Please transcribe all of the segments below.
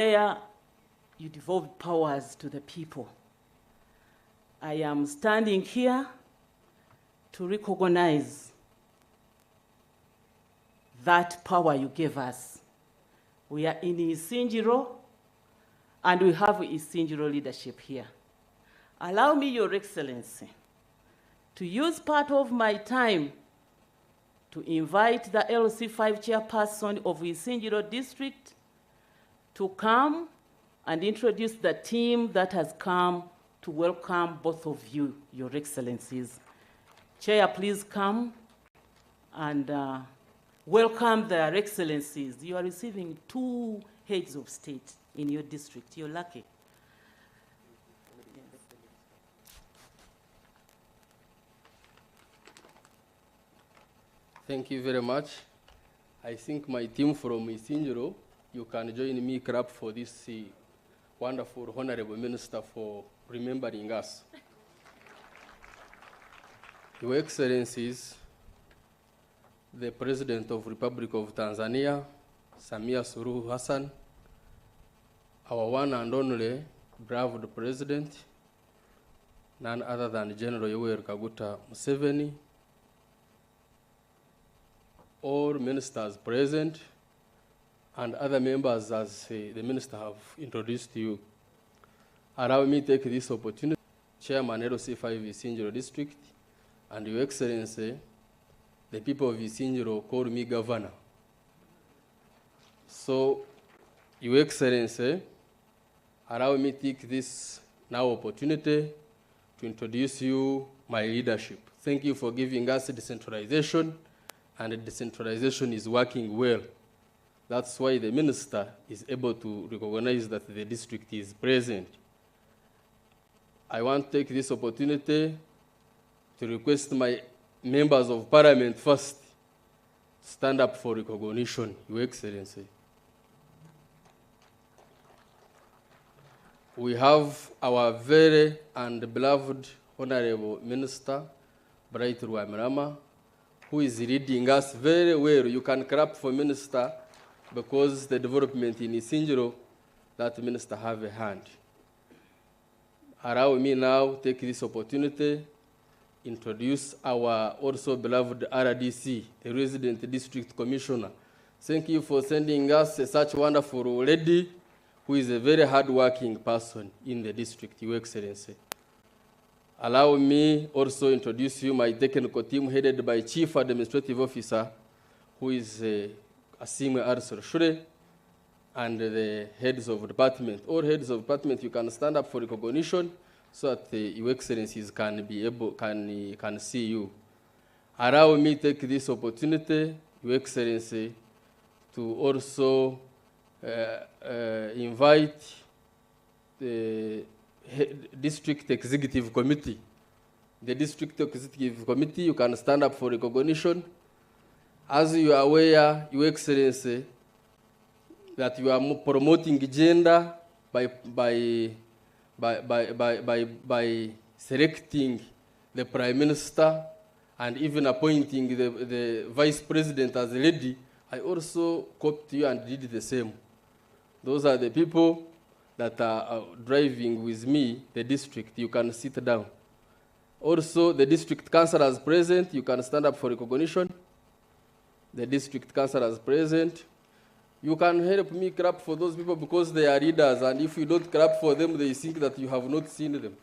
There, you devolved powers to the people. I am standing here to recognize that power you gave us. We are in Uzinduzi, and we have Uzinduzi leadership here. Allow me, Your Excellency, to use part of my time to invite the LC5 chairperson of Uzinduzi district to come and introduce the team that has come to welcome both of you, Your Excellencies. Chair, please come and welcome their Excellencies. You are receiving 2 heads of state in your district. You're lucky. Thank you very much. I think my team from Uzinduzi, you can join me clap for this wonderful Honorable Minister for remembering us. Your Excellencies, the President of the Republic of Tanzania, Samia Suluhu Hassan, our one and only beloved President, none other than General Yoweri Kaguta Museveni, all ministers present, and other members as the minister have introduced you. Allow me to take this opportunity, Chairman LC5 Uzinduzi District, and Your Excellency, the people of Uzinduzi call me Governor. So, Your Excellency, allow me to take this now opportunity to introduce you my leadership. Thank you for giving us decentralization, and decentralization is working well. That's why the minister is able to recognize that the district is present. I want to take this opportunity to request my members of parliament first stand up for recognition, Your Excellency. We have our very and beloved Honorable Minister, Bright Ruamirama, who is leading us very well. You can clap for Minister because the development in Uzinduzi, that Minister have a hand. Allow me now to take this opportunity introduce our also beloved RDC, the Resident District Commissioner. Thank you for sending us such wonderful lady who is a very hard-working person in the district, Your Excellency. Allow me also introduce you my technical team headed by Chief Administrative Officer, who is Asime Shure, and the heads of department. All heads of department, you can stand up for recognition so that Your Excellencies can be able, can see you. Allow me to take this opportunity, Your Excellency, to also invite the District Executive Committee. The District Executive Committee, you can stand up for recognition. As you are aware, Your Excellency, that you are promoting gender by selecting the Prime Minister and even appointing the Vice President as a lady. I also copied you and did the same. Those are the people that are driving with me the district. You can sit down. Also, the district councillors present, you can stand up for recognition. The district councillors present. You can help me clap for those people because they are leaders, and if you don't clap for them, they think that you have not seen them.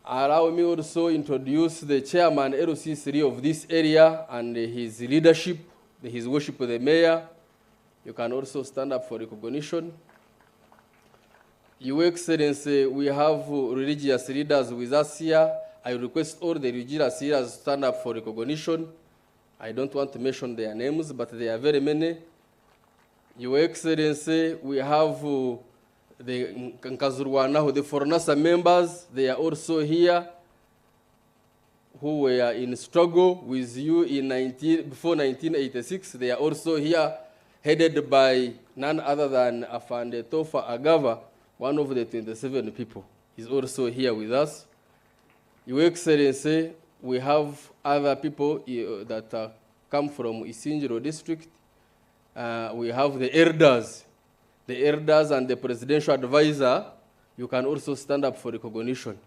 Allow me also introduce the chairman LC3 of this area and his leadership, his worship of the mayor. You can also stand up for recognition. Your Excellency, we have religious leaders with us here. I request all the religious leaders to stand up for recognition. I don't want to mention their names, but there are very many. Your Excellency, we have the Nkazurwanaho, the Fornasa members. They are also here, who were in struggle with you before 1986. They are also here, headed by none other than Afande Tofa Agava, one of the 27 people. Is also here with us. Your Excellency, we have other people come from Uzinduzi district. We have the elders, the elders and the presidential advisor, you can also stand up for recognition.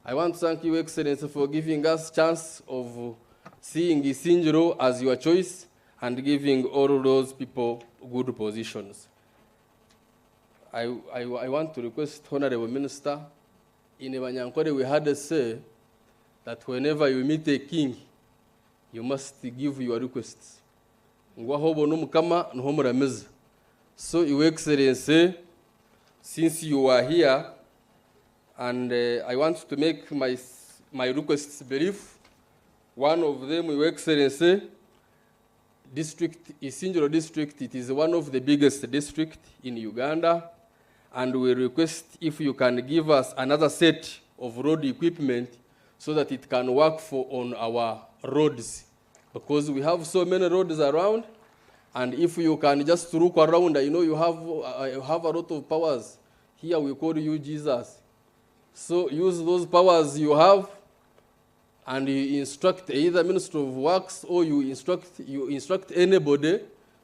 I want to thank you, Excellency, for giving us chance of seeing Uzinduzi as your choice and giving all those people good positions. I want to request Honorable Minister, in Banyankore we had a say that whenever you meet a king, you must give your requests. So, Your Excellency, since you are here, and I want to make my requests brief. One of them, Your Excellency, Uzinduzi district, it is one of the biggest districts in Uganda, and we request if you can give us another set of road equipment so that it can work on our roads, because we have so many roads around, and if you can just look around, you know you have a lot of powers. Here we call you Jesus. So use those powers you have, and you instruct either Minister of Works or you instruct anybody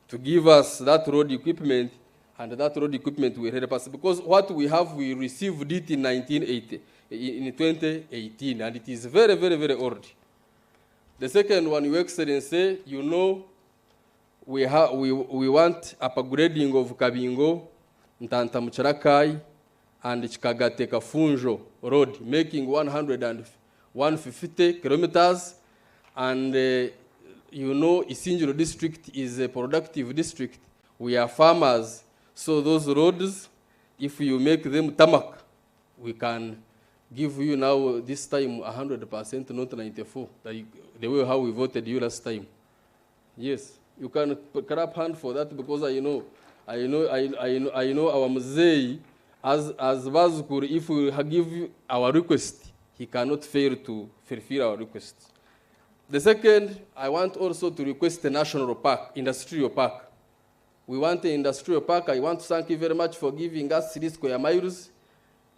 to give us that road equipment, and that road equipment will help us. Because what we have, we received it in 2018, and it is very, very, very old. The second one, Your Excellency, you know, we want upgrading of Kabingo, Ntantamucharakai, and Kikagati Kafunjo road, making 150 kilometers. And you know, Uzinduzi district is a productive district. We are farmers, so those roads, if you make them tarmac, we can give you now this time 100%, not 94%, the way how we voted you last time. Yes, you can clap hand for that, because I know our Mzee, as Vazkur, if we give our request, he cannot fail to fulfill our request. The second, I want also to request a national park, industrial park. We want an industrial park. I want to thank you very much for giving us 3 square miles.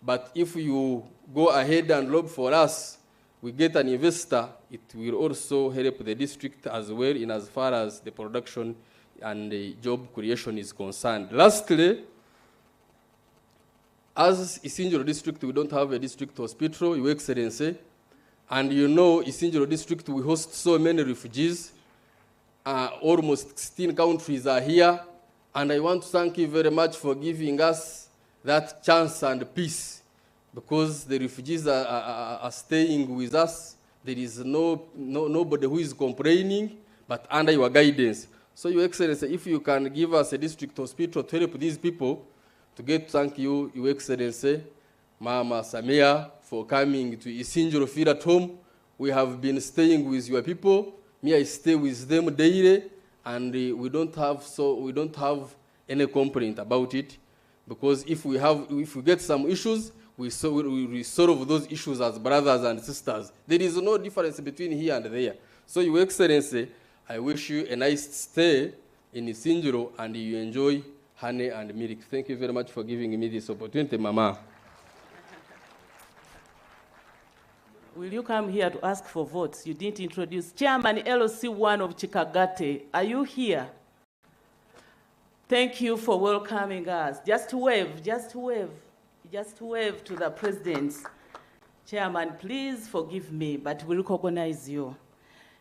But if you go ahead and look for us, we get an investor, it will also help the district as well in as far as the production and the job creation is concerned. Lastly, as Uzinduzi district, we don't have a district hospital, Your Excellency. And you know, Uzinduzi district, we host so many refugees. Almost 16 countries are here. And I want to thank you very much for giving us that chance and peace, because the refugees are staying with us. There is nobody who is complaining, but under your guidance. So, Your Excellency, if you can give us a district hospital to help these people, to get thank you, Your Excellency, Mama Samia, for coming to Uzinduzi feel at home. We have been staying with your people. Me, I stay with them daily, and we don't have any complaint about it, because if we get some issues, we solve those issues as brothers and sisters. There is no difference between here and there. So, Your Excellency, I wish you a nice stay in Uzinduzi, and you enjoy honey and milk. Thank you very much for giving me this opportunity, Mama. Will you come here to ask for votes? You didn't introduce Chairman LOC1 of Kikagati. Are you here? Thank you for welcoming us. Just wave, just wave. Just wave to the president. Chairman, please forgive me, but we recognize you.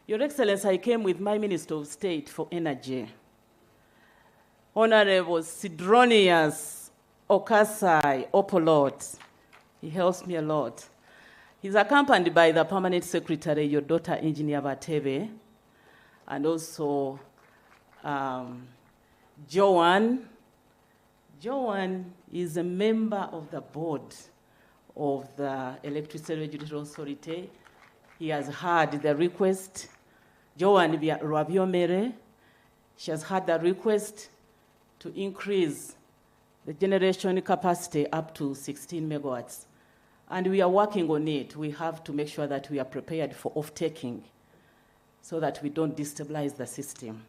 Your Excellency, I came with my Minister of State for Energy, Honorable Sidronius Okasai Opolot. He helps me a lot. He's accompanied by the Permanent Secretary, your daughter, Engineer Batebe, and also Joan. Joan is a member of the board of the Electricity Regulatory Authority. He has heard the request. Joan Rabiomere, she has heard the request to increase the generation capacity up to 16 megawatts. And we are working on it. We have to make sure that we are prepared for off-taking so that we don't destabilize the system.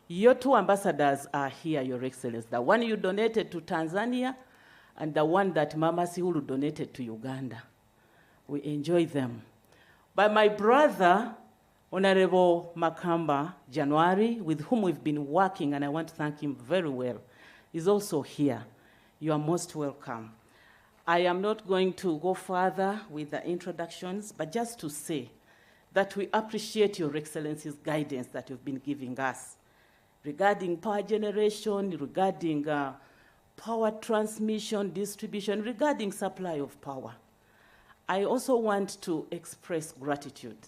Your 2 ambassadors are here, Your Excellency. The one you donated to Tanzania and the one that Mama Suluhu donated to Uganda. We enjoy them. But my brother, Honorable Makamba January, with whom we've been working, and I want to thank him very well. is also here. You are most welcome. I am not going to go further with the introductions, but just to say that we appreciate Your Excellency's guidance that you've been giving us regarding power generation, regarding power transmission, distribution, regarding supply of power. I also want to express gratitude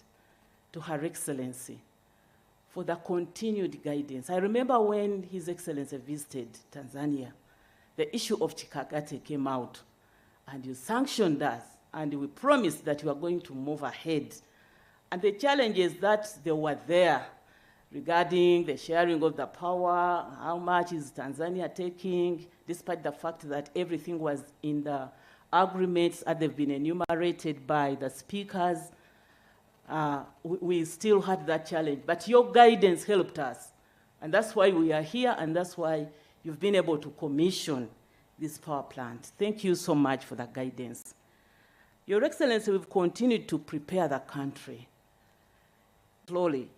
to Her Excellency for the continued guidance. I remember when His Excellency visited Tanzania, the issue of Kikagati came out, and you sanctioned us, and we promised that you are going to move ahead. And the challenges that they were there regarding the sharing of the power, how much is Tanzania taking, despite the fact that everything was in the agreements that they've been enumerated by the speakers, we still had that challenge. But your guidance helped us. And that's why we are here, and that's why you've been able to commission this power plant. Thank you so much for that guidance. Your Excellency, we've continued to prepare the country slowly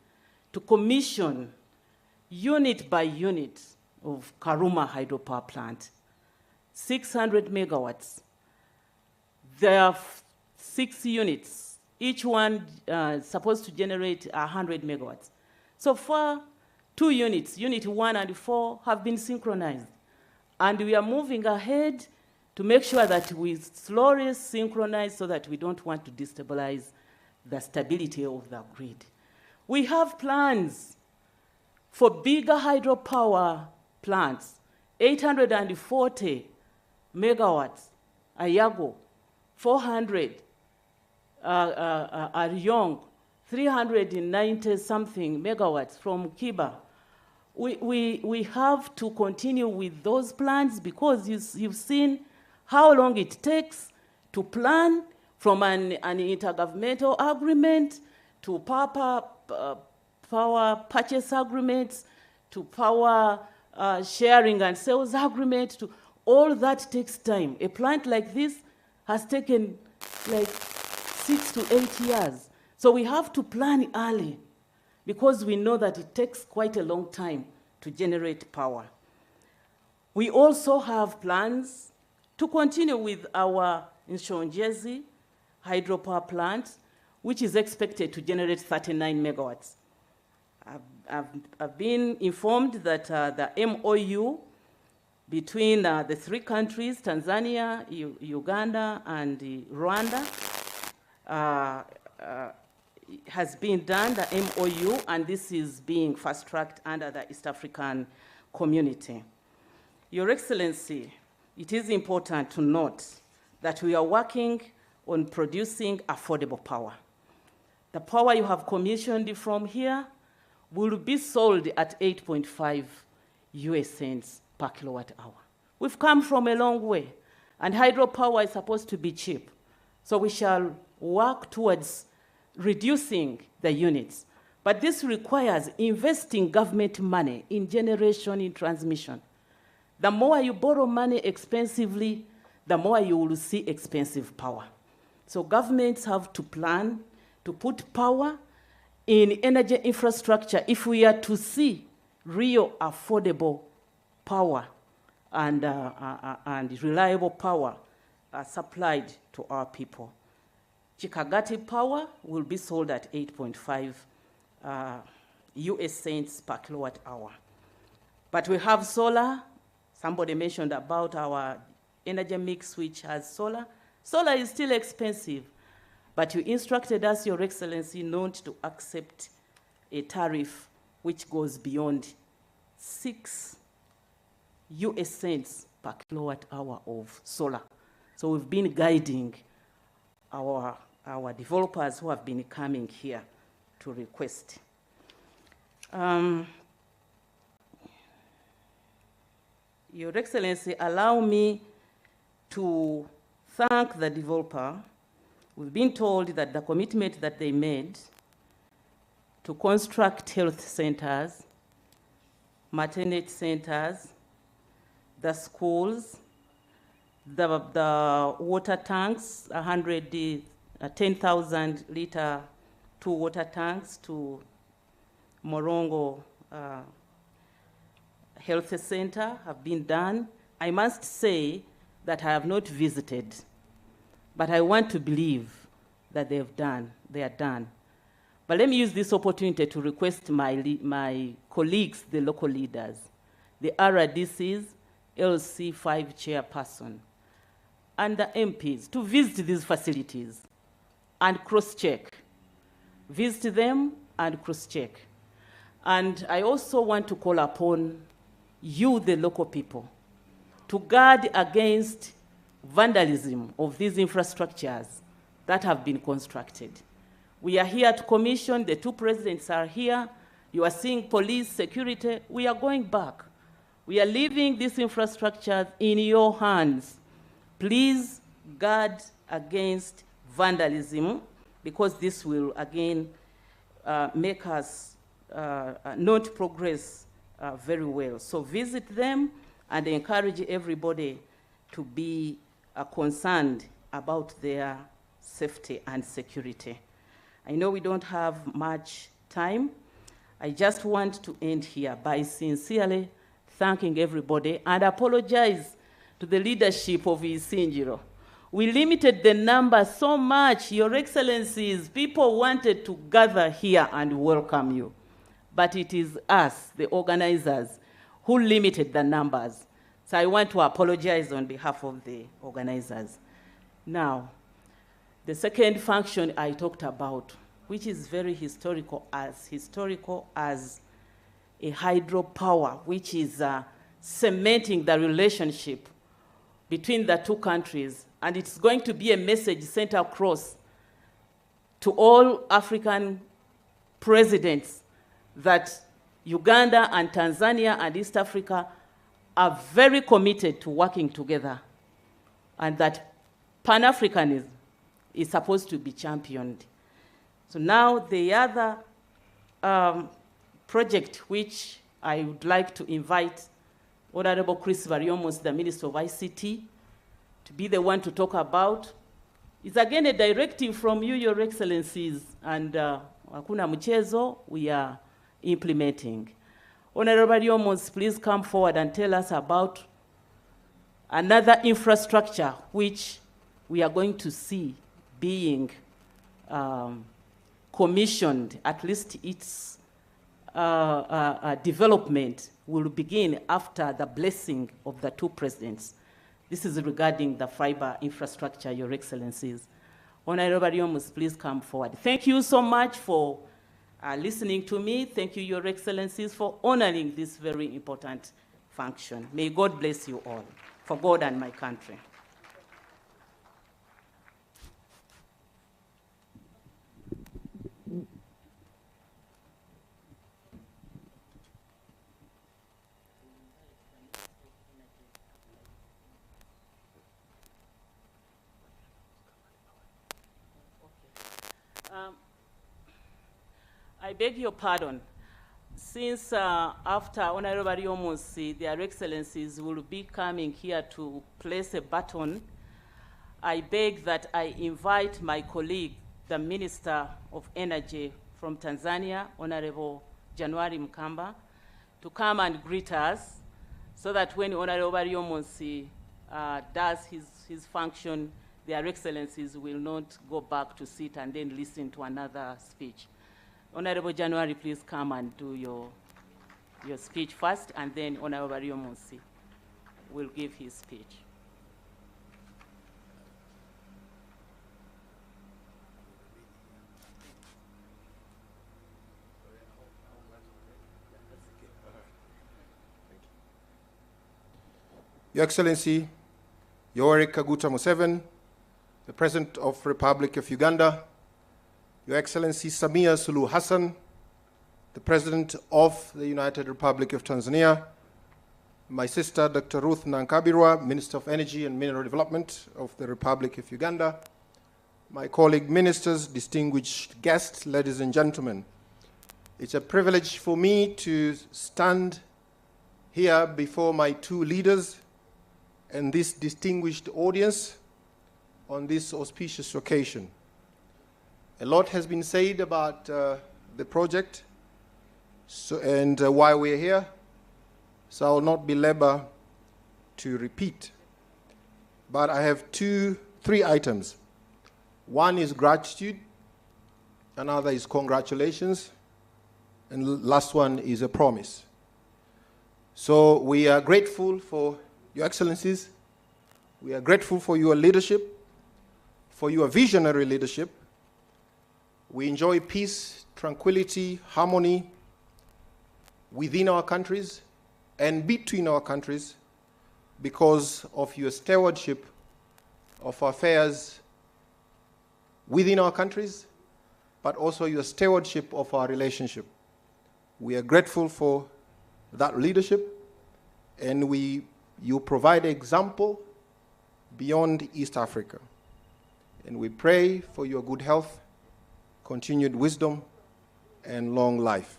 to commission unit by unit of Karuma hydropower plant, 600 megawatts. There are 6 units, each one supposed to generate 100 megawatts. So far, 2 units, unit 1 and 4, have been synchronized. And we are moving ahead to make sure that we slowly synchronize so that we don't want to destabilize the stability of the grid. We have plans for bigger hydropower plants, 840 megawatts, Ayago, 400, Aryong, 390-something megawatts from Kiba. We have to continue with those plans because you've seen how long it takes to plan from an intergovernmental agreement to power purchase agreements, to power sharing and sales agreement. To all that takes time. A plant like this has taken like 6 to 8 years. So we have to plan early because we know that it takes quite a long time to generate power. We also have plans to continue with our Nshonjezi hydropower plant, which is expected to generate 39 megawatts. I've been informed that the MOU between the 3 countries, Tanzania, Uganda, and Rwanda, has been done, the MOU, and this is being fast-tracked under the East African community. Your Excellency, it is important to note that we are working on producing affordable power. The power you have commissioned from here will be sold at 8.5 US cents per kilowatt hour. We've come from a long way, and hydropower is supposed to be cheap. So we shall work towards reducing the units. But this requires investing government money in generation, in transmission. The more you borrow money expensively, the more you will see expensive power. So governments have to plan to put power in energy infrastructure if we are to see real affordable power and reliable power supplied to our people. Kikagati power will be sold at 8.5 US cents per kilowatt hour. But we have solar. Somebody mentioned about our energy mix, which has solar. Solar is still expensive, but you instructed us, Your Excellency, not to accept a tariff which goes beyond 6 US cents per kilowatt hour of solar. So we've been guiding our developers who have been coming here to request. Your Excellency, allow me to thank the developer. We've been told that the commitment that they made to construct health centers, maternity centers, the schools, the water tanks, 10,000 liter 2 water tanks to Morongo health center have been done. I must say that I have not visited, but I want to believe that they are done. But let me use this opportunity to request my colleagues, the local leaders, the RDCs, LC5 chairperson, and the MPs to visit these facilities and cross-check. Visit them and cross-check. And I also want to call upon you, the local people, to guard against vandalism of these infrastructures that have been constructed. We are here to commission, the two presidents are here. You are seeing police, security. We are going back. We are leaving these infrastructures in your hands. Please guard against vandalism, because this will, again, make us not progress very well. So visit them and encourage everybody to be concerned about their safety and security. I know we don't have much time. I just want to end here by sincerely thanking everybody and apologize to the leadership of Isingiro. We limited the number so much, Your Excellencies, people wanted to gather here and welcome you. But it is us, the organizers, who limited the numbers. So I want to apologize on behalf of the organizers. Now, the second function I talked about, which is very historical as a hydropower, which is cementing the relationship between the two countries. And it's going to be a message sent across to all African presidents that Uganda and Tanzania and East Africa are very committed to working together, and that Pan-Africanism is supposed to be championed. So now the other project which I would like to invite Honorable Chris Variomos, the Minister of ICT, to be the one to talk about is again a directive from you, Your Excellencies, and hakuna mchezo, we are implementing. Honorable Variomos, please come forward and tell us about another infrastructure which we are going to see being commissioned, at least its development will begin after the blessing of the two presidents. This is regarding the fiber infrastructure, Your Excellencies. Honorable Variomos, please come forward. Thank you so much for listening to me. Thank you, Your Excellencies, for honoring this very important function. May God bless you all, for God and my country. I beg your pardon. Since after Honorable Variomos, their Excellencies will be coming here to place a baton, I beg that I invite my colleague, the Minister of Energy from Tanzania, Honorable January Mkamba, to come and greet us, so that when Honorable Variomos does his function, their Excellencies will not go back to sit and then listen to another speech. Honorable January, please come and do your speech first, and then Honorable Variomos will give his speech. Your Excellency, Yoweri Kaguta Museveni, the President of Republic of Uganda, Your Excellency Samia Suluhu Hassan, the President of the United Republic of Tanzania, my sister Dr. Ruth Nankabirwa, Minister of Energy and Mineral Development of the Republic of Uganda, my colleague ministers, distinguished guests, ladies and gentlemen. It's a privilege for me to stand here before my two leaders and this distinguished audience on this auspicious occasion. A lot has been said about the project and why we're here. so I will not belabor to repeat. But I have three items. One is gratitude, another is congratulations, and the last one is a promise. So we are grateful for Your Excellencies. We are grateful for your leadership, for your visionary leadership. We enjoy peace, tranquility, harmony within our countries and between our countries because of your stewardship of affairs within our countries, but also your stewardship of our relationship. We are grateful for that leadership, and you provide example beyond East Africa. And we pray for your good health, continued wisdom, and long life.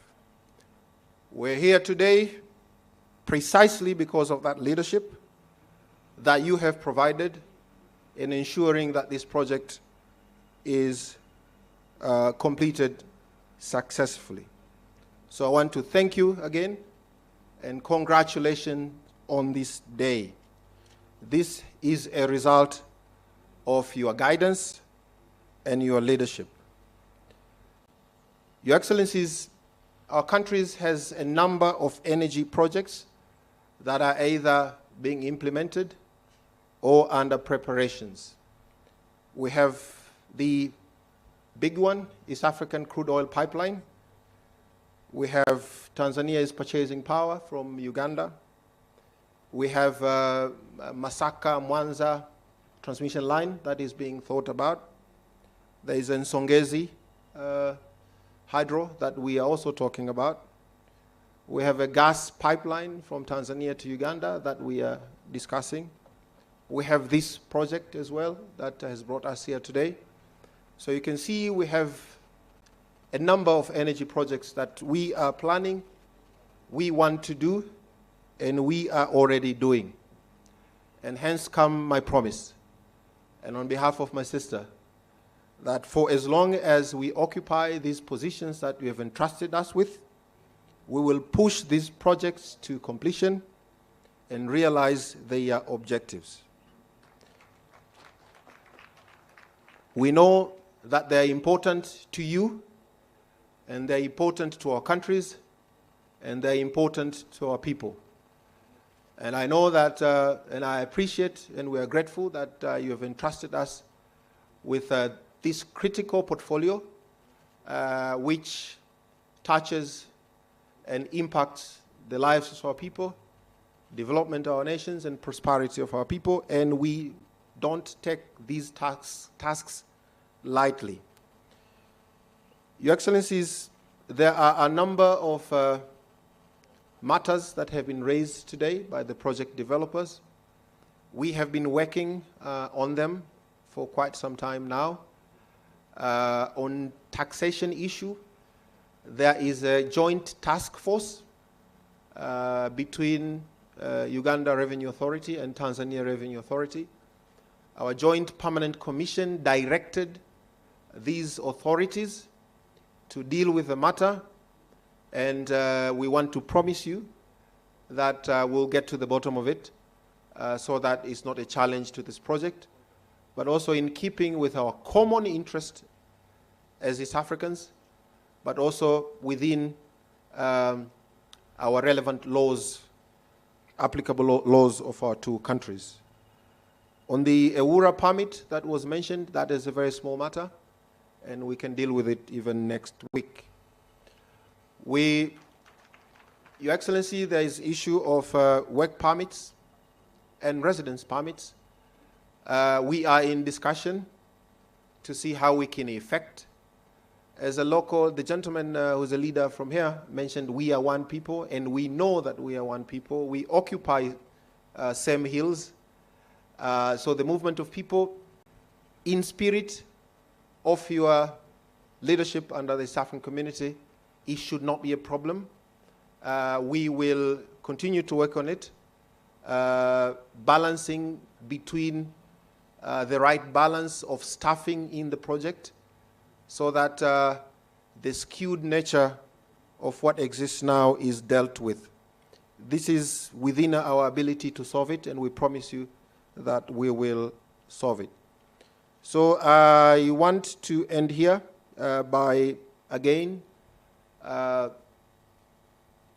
We're here today precisely because of that leadership that you have provided in ensuring that this project is completed successfully. So I want to thank you again and congratulations on this day. This is a result of your guidance and your leadership. Your Excellencies, our country has a number of energy projects that are either being implemented or under preparations. We have the big one, East African Crude Oil Pipeline. We have Tanzania is purchasing power from Uganda. We have Masaka, Mwanza transmission line that is being thought about. There is Nsongezi hydro that we are also talking about. We have a gas pipeline from Tanzania to Uganda that we are discussing. We have this project as well that has brought us here today. So you can see we have a number of energy projects that we are planning, we want to do, and we are already doing. And hence come my promise, and on behalf of my sister, that for as long as we occupy these positions that you have entrusted us with, we will push these projects to completion and realize their objectives. We know that they are important to you, and they're important to our countries, and they're important to our people. And I know that, and I appreciate, and we are grateful that you have entrusted us with this critical portfolio, which touches and impacts the lives of our people, development of our nations, and prosperity of our people, and we don't take these tasks lightly. Your Excellencies, there are a number of matters that have been raised today by the project developers. We have been working on them for quite some time now. On taxation issue, there is a joint task force between Uganda Revenue Authority and Tanzania Revenue Authority. Our joint permanent commission directed these authorities to deal with the matter, and we want to promise you that we'll get to the bottom of it so that it's not a challenge to this project, but also in keeping with our common interest as East Africans, but also within our relevant laws, applicable laws of our two countries. On the EWURA permit that was mentioned, that is a very small matter, and we can deal with it even next week. Your Excellency, there is issue of work permits and residence permits. We are in discussion to see how we can effect. As a local, the gentleman who's a leader from here mentioned we are one people, and we know that we are one people. We occupy same hills. So the movement of people in spirit of your leadership under the East African community, it should not be a problem. We will continue to work on it, balancing between the right balance of staffing in the project so that the skewed nature of what exists now is dealt with. this is within our ability to solve it, and we promise you that we will solve it. So I want to end here by, again,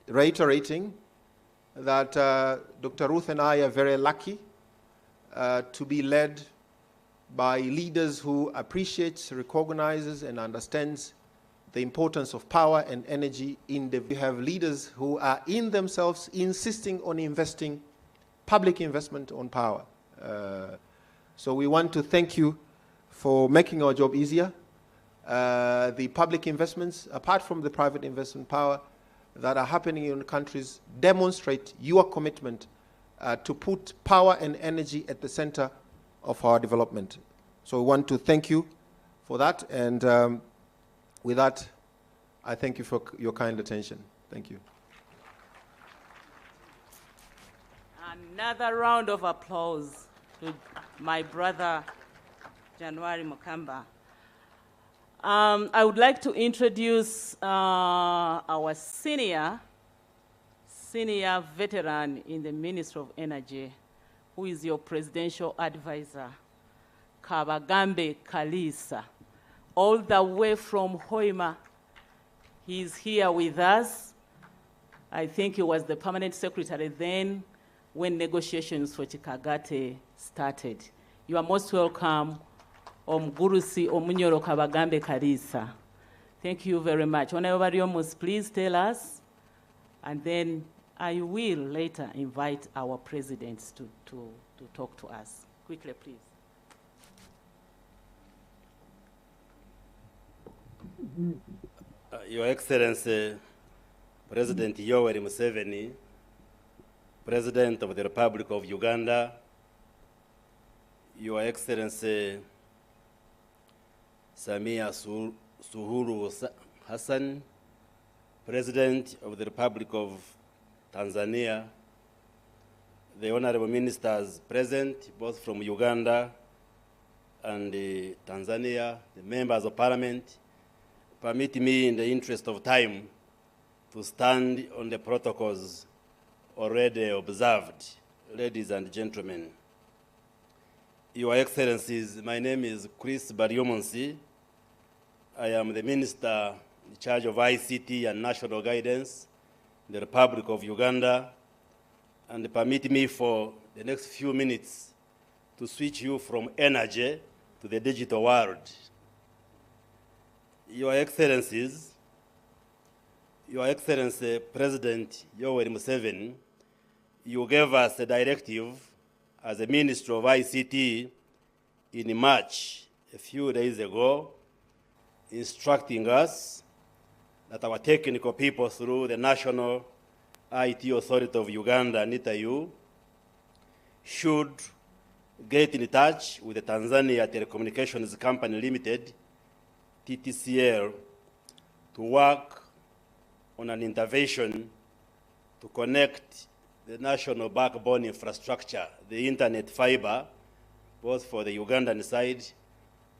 reiterating that Dr. Ruth and I are very lucky to be led by leaders who appreciates, recognizes, and understands the importance of power and energy in the... We have leaders who are in themselves insisting on investing, public investment on power. So we want to thank you for making our job easier. The public investments, apart from the private investment power that are happening in countries, demonstrate your commitment to put power and energy at the center of our development. So we want to thank you for that, and with that, I thank you for your kind attention. Thank you. Another round of applause to my brother, January Mukamba. I would like to introduce our senior veteran in the Ministry of Energy, who is your presidential advisor, Kabagambe Kalisa, all the way from Hoima. He's here with us. I think he was the permanent secretary then when negotiations for Kikagati started. You are most welcome, Omgurusi Omunyoro Kabagambe Kalisa. Thank you very much. Whenever you must please tell us, and then I will later invite our presidents to talk to us. Quickly, please. Your Excellency, President Yoweri Museveni, President of the Republic of Uganda, Your Excellency Samia Suluhu Hassan, President of the Republic of Tanzania, the honorable ministers present, both from Uganda and Tanzania, the members of parliament, permit me in the interest of time to stand on the protocols already observed. Ladies and gentlemen, Your Excellencies, my name is Chris Baryomonsi. I am the Minister in charge of ICT and National Guidance in the Republic of Uganda, and permit me for the next few minutes to switch you from energy to the digital world. Your Excellencies, Your Excellency President Yoweri Museveni, you gave us a directive as a Minister of ICT in March, a few days ago, instructing us that our technical people through the National IT Authority of Uganda, NITAU, should get in touch with the Tanzania Telecommunications Company Limited, TTCL, to work on an intervention to connect the national backbone infrastructure, the internet fiber, both for the Ugandan side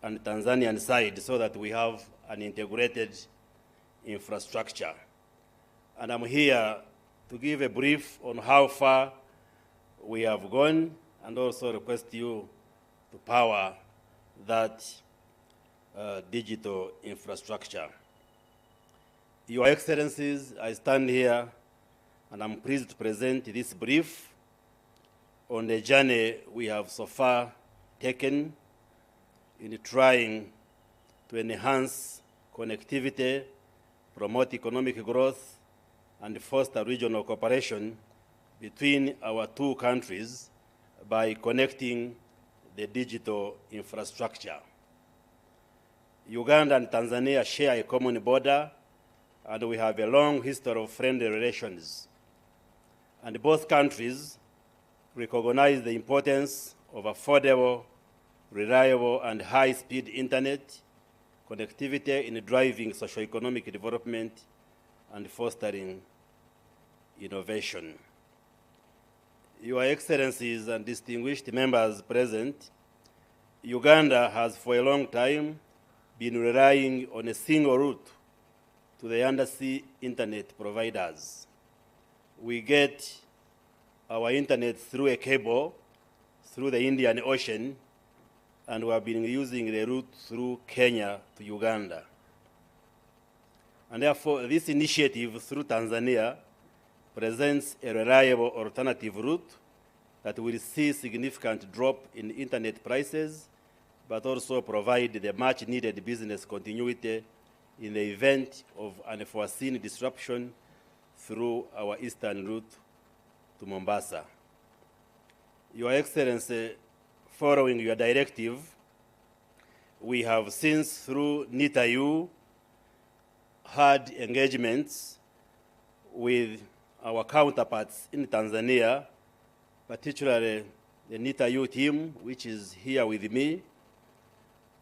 and Tanzanian side, so that we have an integrated infrastructure. And I'm here to give a brief on how far we have gone, and also request you to power that digital infrastructure. Your Excellencies, I stand here and I'm pleased to present this brief on the journey we have so far taken in trying to enhance connectivity, promote economic growth, and foster regional cooperation between our two countries by connecting the digital infrastructure. Uganda and Tanzania share a common border, and we have a long history of friendly relations. And both countries recognize the importance of affordable, reliable, and high-speed internet connectivity in driving socio-economic development and fostering innovation. Your Excellencies and distinguished members present, Uganda has for a long time been relying on a single route to the undersea internet providers. we get our internet through a cable through the Indian Ocean, and we have been using the route through Kenya to Uganda. And therefore, this initiative through Tanzania presents a reliable alternative route that will see significant drop in internet prices, but also provide the much needed business continuity in the event of unforeseen disruption through our eastern route to Mombasa. Your Excellency, following your directive, we have since through NITAU had engagements with our counterparts in Tanzania, particularly the NITAU team, which is here with me,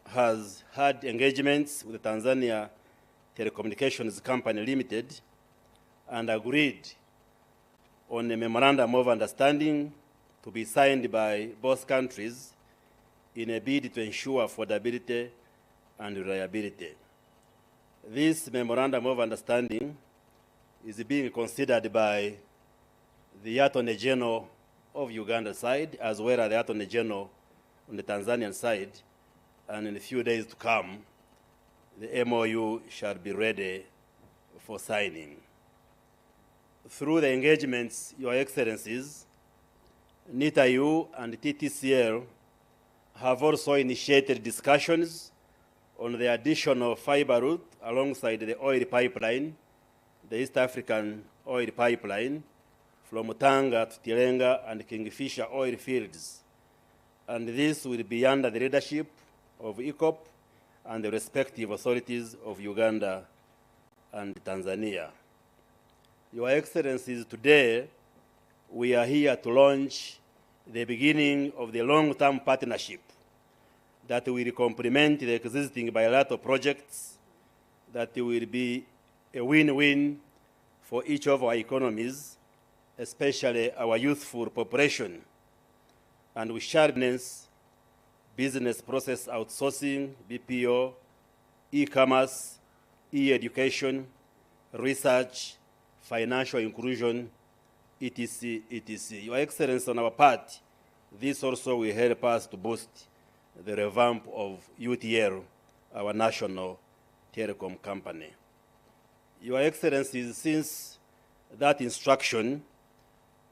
has had engagements with the Tanzania Telecommunications Company Limited and agreed on a memorandum of understanding to be signed by both countries in a bid to ensure affordability and reliability. This memorandum of understanding is being considered by the Attorney General of Uganda side, as well as the Attorney General on the Tanzanian side, and in a few days to come, the MOU shall be ready for signing. Through the engagements, Your Excellencies, NITAU and TTCL have also initiated discussions on the additional fiber route alongside the oil pipeline, the East African oil pipeline, from Tanga to Tilenga and Kingfisher oil fields. And this will be under the leadership of ECOP and the respective authorities of Uganda and Tanzania. Your Excellencies, today we are here to launch the beginning of the long-term partnership that will complement the existing bilateral projects that will be a win-win for each of our economies, especially our youthful population, and we shall enhance business process outsourcing, BPO, e-commerce, e-education, research, financial inclusion, etc., etc. Your Excellency, on our part, this also will help us to boost the revamp of UTL, our national telecom company. Your Excellencies, since that instruction,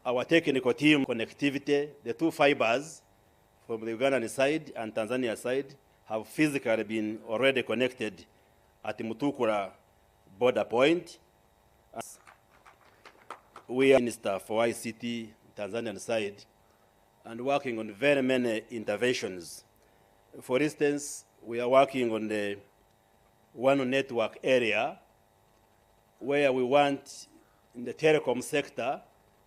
our technical team connectivity, the two fibers from the Ugandan side and Tanzania side, have physically been already connected at the Mutukura border point. We are Minister for ICT, Tanzanian side, and working on very many interventions. For instance, we are working on the One Network area, where we want in the telecom sector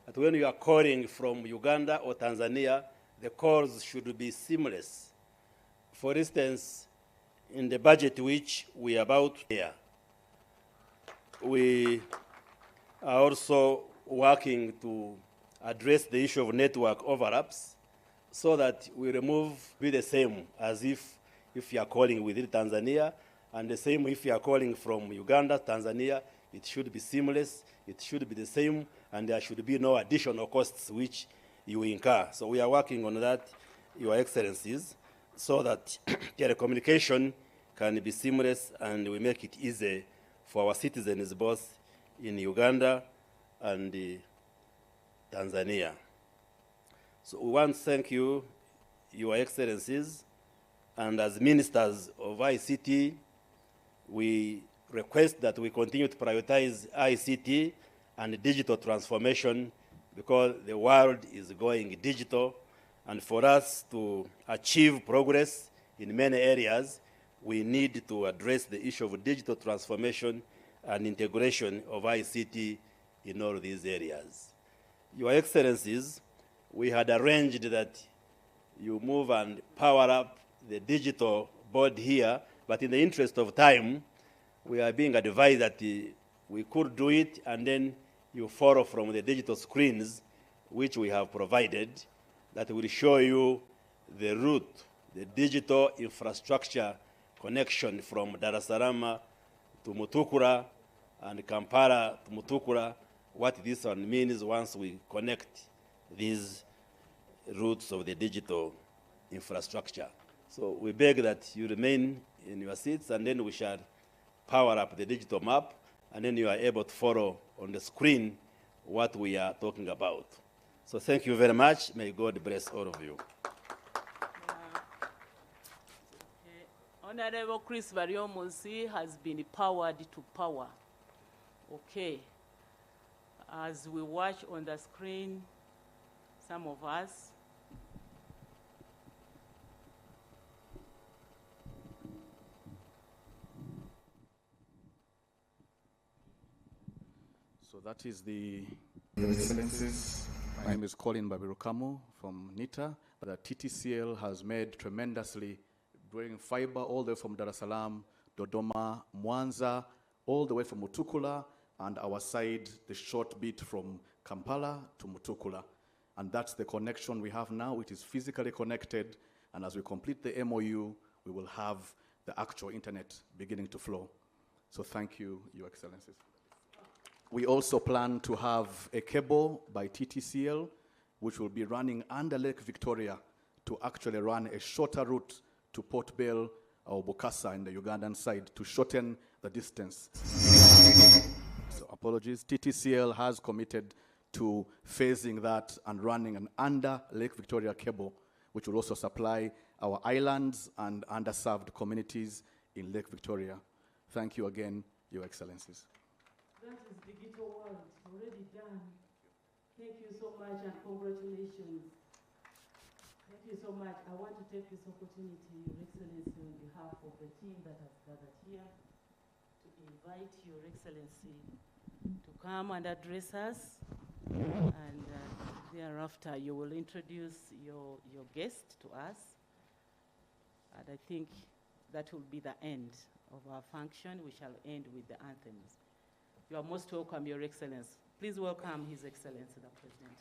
that when you are calling from Uganda or Tanzania, the calls should be seamless. For instance, in the budget which we are about here, we are also working to address the issue of network overlaps so that we be the same as if you are calling within Tanzania, and the same if you are calling from Uganda, Tanzania, it should be seamless, it should be the same, and there should be no additional costs which you incur. So we are working on that, Your Excellencies, so that telecommunication can be seamless and we make it easy for our citizens both in Uganda and Tanzania. So we want to thank you, Your Excellencies, and as ministers of ICT, we request that we continue to prioritize ICT and digital transformation because the world is going digital, and for us to achieve progress in many areas, we need to address the issue of digital transformation and integration of ICT in all these areas. Your Excellencies, we had arranged that you move and power up the digital board here, but in the interest of time, we are being advised that we could do it and then you follow from the digital screens which we have provided that will show you the route, the digital infrastructure connection from Dar es Salaam to Mutukura and Kampala to Mutukura, what this one means once we connect these routes of the digital infrastructure. So we beg that you remain in your seats, and then we shall power up the digital map, and then you are able to follow on the screen what we are talking about. So thank you very much. May God bless all of you. Honorable Chris Variomunsi has been powered to power. Okay. As we watch on the screen, some of us, so that is the Your Excellencies. My name is Colin Babirukamu from NITA. The TTCL has made tremendously, bringing fiber all the way from Dar es Salaam, Dodoma, Mwanza, all the way from Mutukula, and our side, the short bit from Kampala to Mutukula. And that's the connection we have now. It is physically connected, and as we complete the MOU, we will have the actual internet beginning to flow. So thank you, Your Excellencies. We also plan to have a cable by TTCL, which will be running under Lake Victoria to actually run a shorter route to Port Bell or Bokassa in the Ugandan side to shorten the distance. So apologies, TTCL has committed to phasing that and running an under Lake Victoria cable, which will also supply our islands and underserved communities in Lake Victoria. Thank you again, Your Excellencies. that is digital world, already done. Thank you so much and congratulations. Thank you so much. I want to take this opportunity, Your Excellency, on behalf of the team that has gathered here, to invite Your Excellency to come and address us. And thereafter, you will introduce your guest to us. And I think that will be the end of our function. We shall end with the anthems. You are most welcome, Your Excellency. Please welcome His Excellency, the President.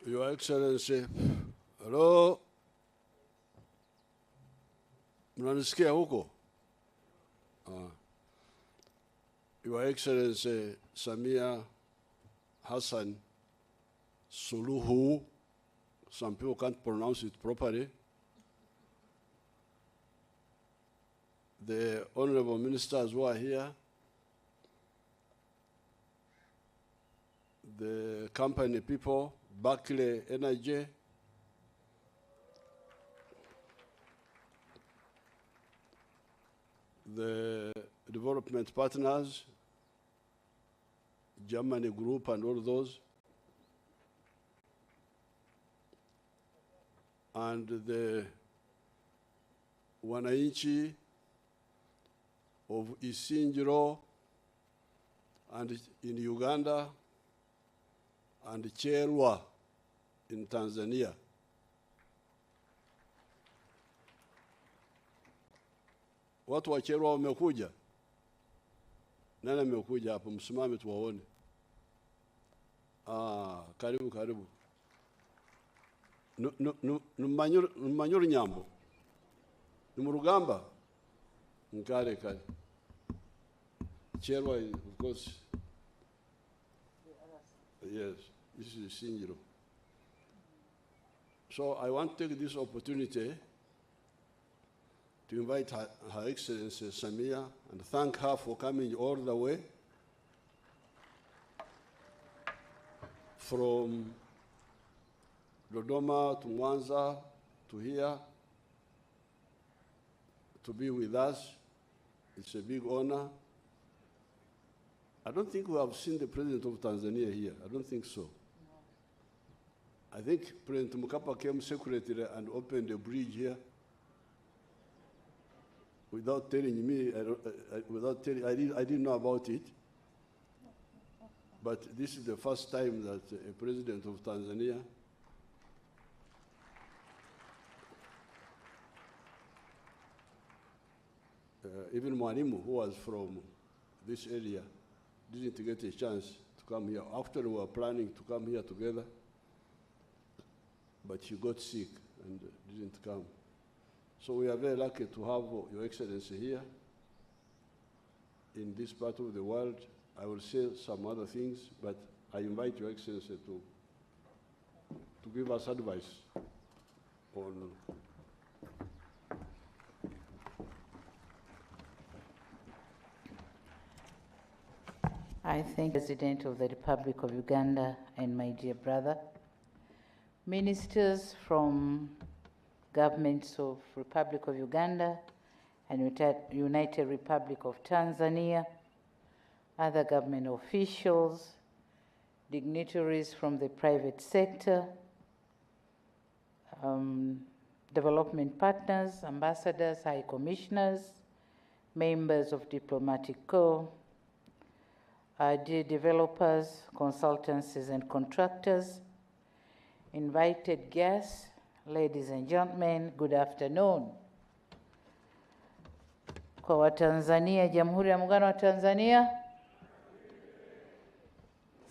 Your Excellency, hello. Mnanisikia huko? Your Excellency Samia Hassan Suluhu, some people can't pronounce it properly. The honorable ministers who are here, the company people, Berkeley Energy, the development partners, Germany Group and all those, and the Mwananchi of Uzinduzi and in Uganda, and Cherwa in Tanzania. Watu wa Cherwa wamekuja? Nani amekuja hapo? Msimame tuwaone. Karibu karibu. Numanyuru nyambo. Numurugamba. Nkare kare. Cherwa, of course. Yes, this is Uzinduzi. So I want to take this opportunity to invite Her Excellency Samia and thank her for coming all the way from Dodoma to Mwanza to here to be with us. It's a big honor. I don't think we have seen the President of Tanzania here. I don't think so. No. I think President Mkapa came secretary and opened a bridge here without telling me, I didn't know about it. But this is the first time that a President of Tanzania even Mwalimu, who was from this area, didn't get a chance to come here. After we were planning to come here together, but she got sick and didn't come. So we are very lucky to have Your Excellency here in this part of the world, I will say some other things, but I invite Your Excellency to give us advice on. I thank the President of the Republic of Uganda and my dear brother, ministers from governments of Republic of Uganda and United Republic of Tanzania, other government officials, dignitaries from the private sector, development partners, ambassadors, high commissioners, members of diplomatic corps, dear developers, consultancies and contractors, invited guests, ladies and gentlemen, good afternoon. Kwa Watanzania, Jamhuri ya Muungano wa Tanzania.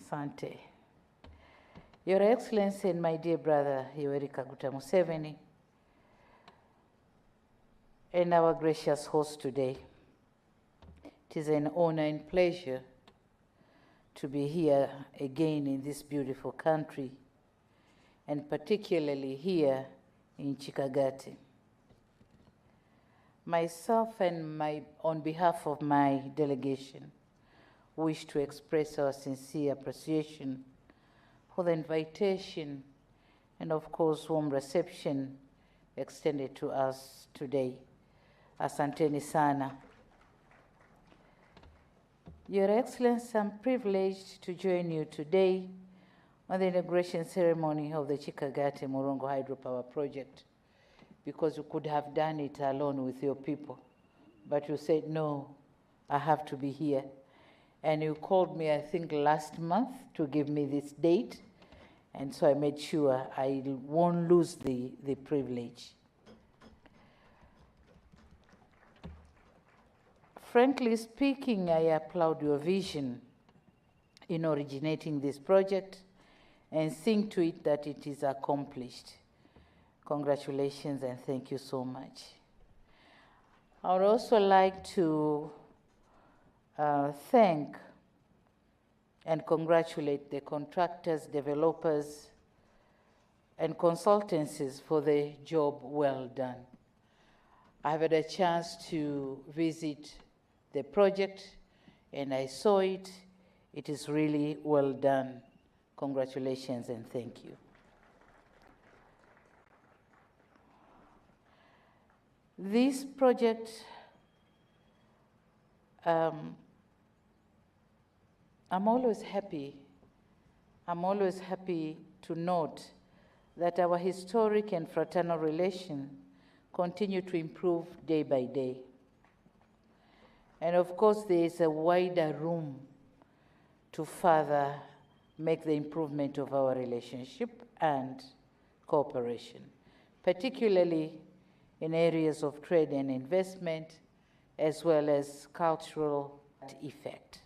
Asante. Your Excellency and my dear brother, Yoweri Kaguta Museveni, and our gracious host today, it is an honor and pleasure to be here again in this beautiful country, and particularly here in Kikagati. Myself and on behalf of my delegation, wish to express our sincere appreciation for the invitation and, of course, warm reception extended to us today. Asanteni sana. Your Excellency, I'm privileged to join you today on the inauguration ceremony of the Kikagati Murongo hydropower project, because you could have done it alone with your people. But you said, no, I have to be here. And you called me, I think, last month to give me this date. And so I made sure I won't lose the privilege. Frankly speaking, I applaud your vision in originating this project and seeing to it that it is accomplished. Congratulations and thank you so much. I would also like to thank and congratulate the contractors, developers, and consultancies for the job well done. I've had a chance to visit the project and I saw it. It is really well done. Congratulations and thank you. This project, I'm always happy to note that our historic and fraternal relation continue to improve day by day. And of course, there is a wider room to further make the improvement of our relationship and cooperation, particularly in areas of trade and investment, as well as cultural effect.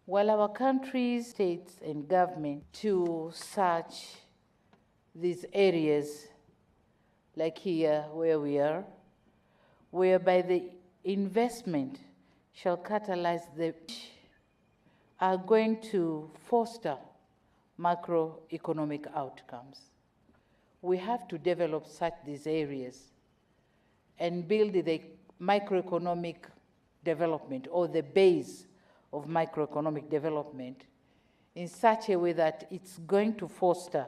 While our countries, states, and government to search these areas, like here where we are, whereby the investment shall catalyze are going to foster macroeconomic outcomes. We have to develop such these areas and build the microeconomic development or the base of microeconomic development in such a way that it's going to foster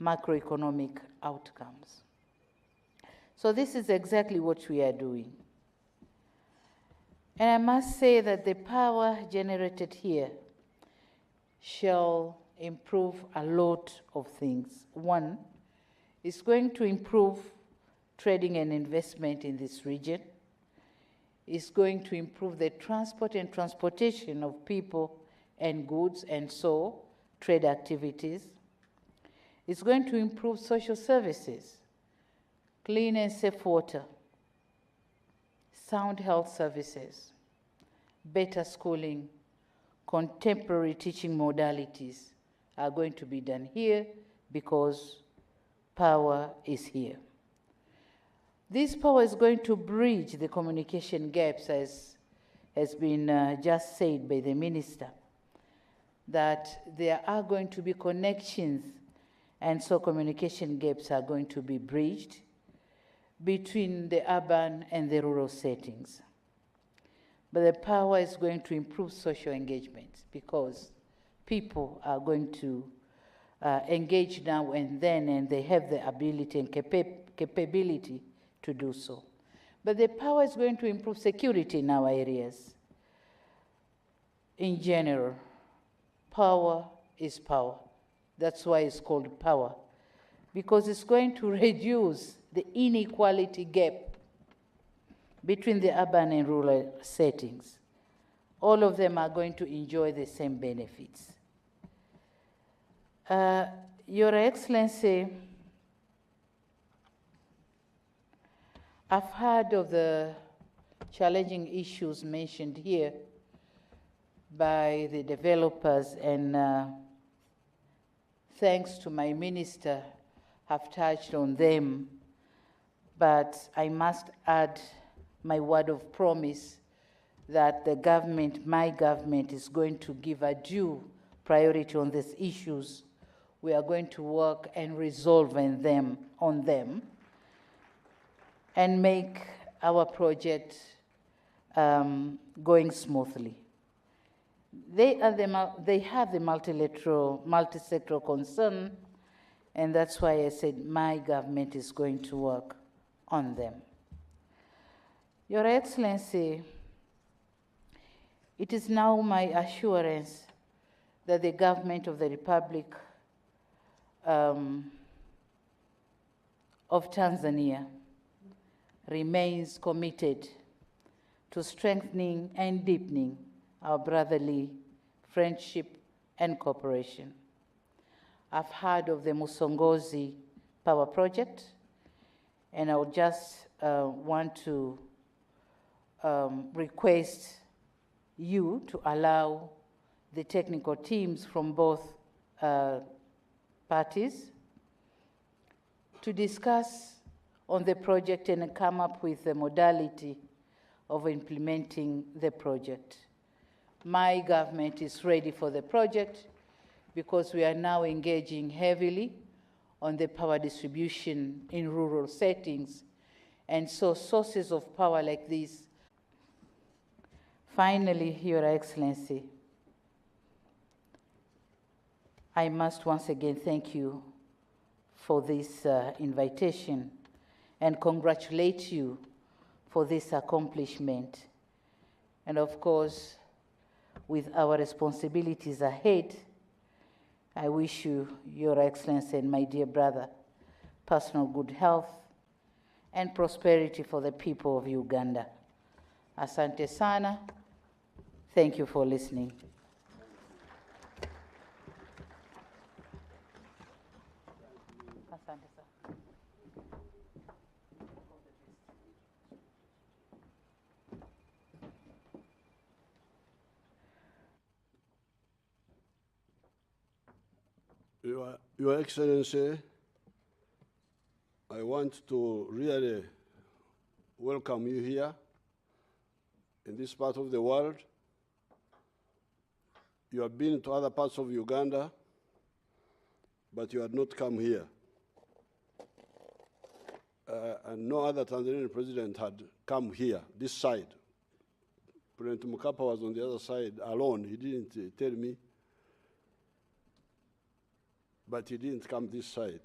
macroeconomic outcomes. So this is exactly what we are doing. And I must say that the power generated here shall improve a lot of things. One, it's going to improve trading and investment in this region. It's going to improve the transport and transportation of people and goods, and so trade activities. It's going to improve social services, clean and safe water, sound health services, better schooling, contemporary teaching modalities are going to be done here because power is here. This power is going to bridge the communication gaps, as has been just said by the minister, that there are going to be connections, and so communication gaps are going to be bridged between the urban and the rural settings. But the power is going to improve social engagement, because people are going to engage now and then, and they have the ability and capability to do so. But the power is going to improve security in our areas. In general, power is power. That's why it's called power, because it's going to reduce the inequality gap between the urban and rural settings. All of them are going to enjoy the same benefits. Your Excellency, I've heard of the challenging issues mentioned here by the developers, and thanks to my minister, have touched on them. But I must add my word of promise that the government, my government, is going to give a due priority on these issues. We are going to work and resolve on them, and make our project going smoothly. They have the multi-sectoral concern, and that's why I said my government is going to work on them. Your Excellency, it is now my assurance that the government of the Republic of Tanzania remains committed to strengthening and deepening our brotherly friendship and cooperation. I've heard of the Musongozi Power Project, and I would just want to request you to allow the technical teams from both parties to discuss on the project and come up with the modality of implementing the project. My government is ready for the project, because we are now engaging heavily on the power distribution in rural settings, and so sources of power like this. Finally, Your Excellency, I must once again thank you for this invitation and congratulate you for this accomplishment. And of course, with our responsibilities ahead, I wish you, Your Excellency, and my dear brother, personal good health and prosperity for the people of Uganda. Asante sana. Thank you for listening. Asante sana. Your Excellency, I want to really welcome you here in this part of the world. You have been to other parts of Uganda, but you had not come here. And no other Tanzanian president had come here, this side. President Mkapa was on the other side alone. He didn't tell me, but he didn't come this side.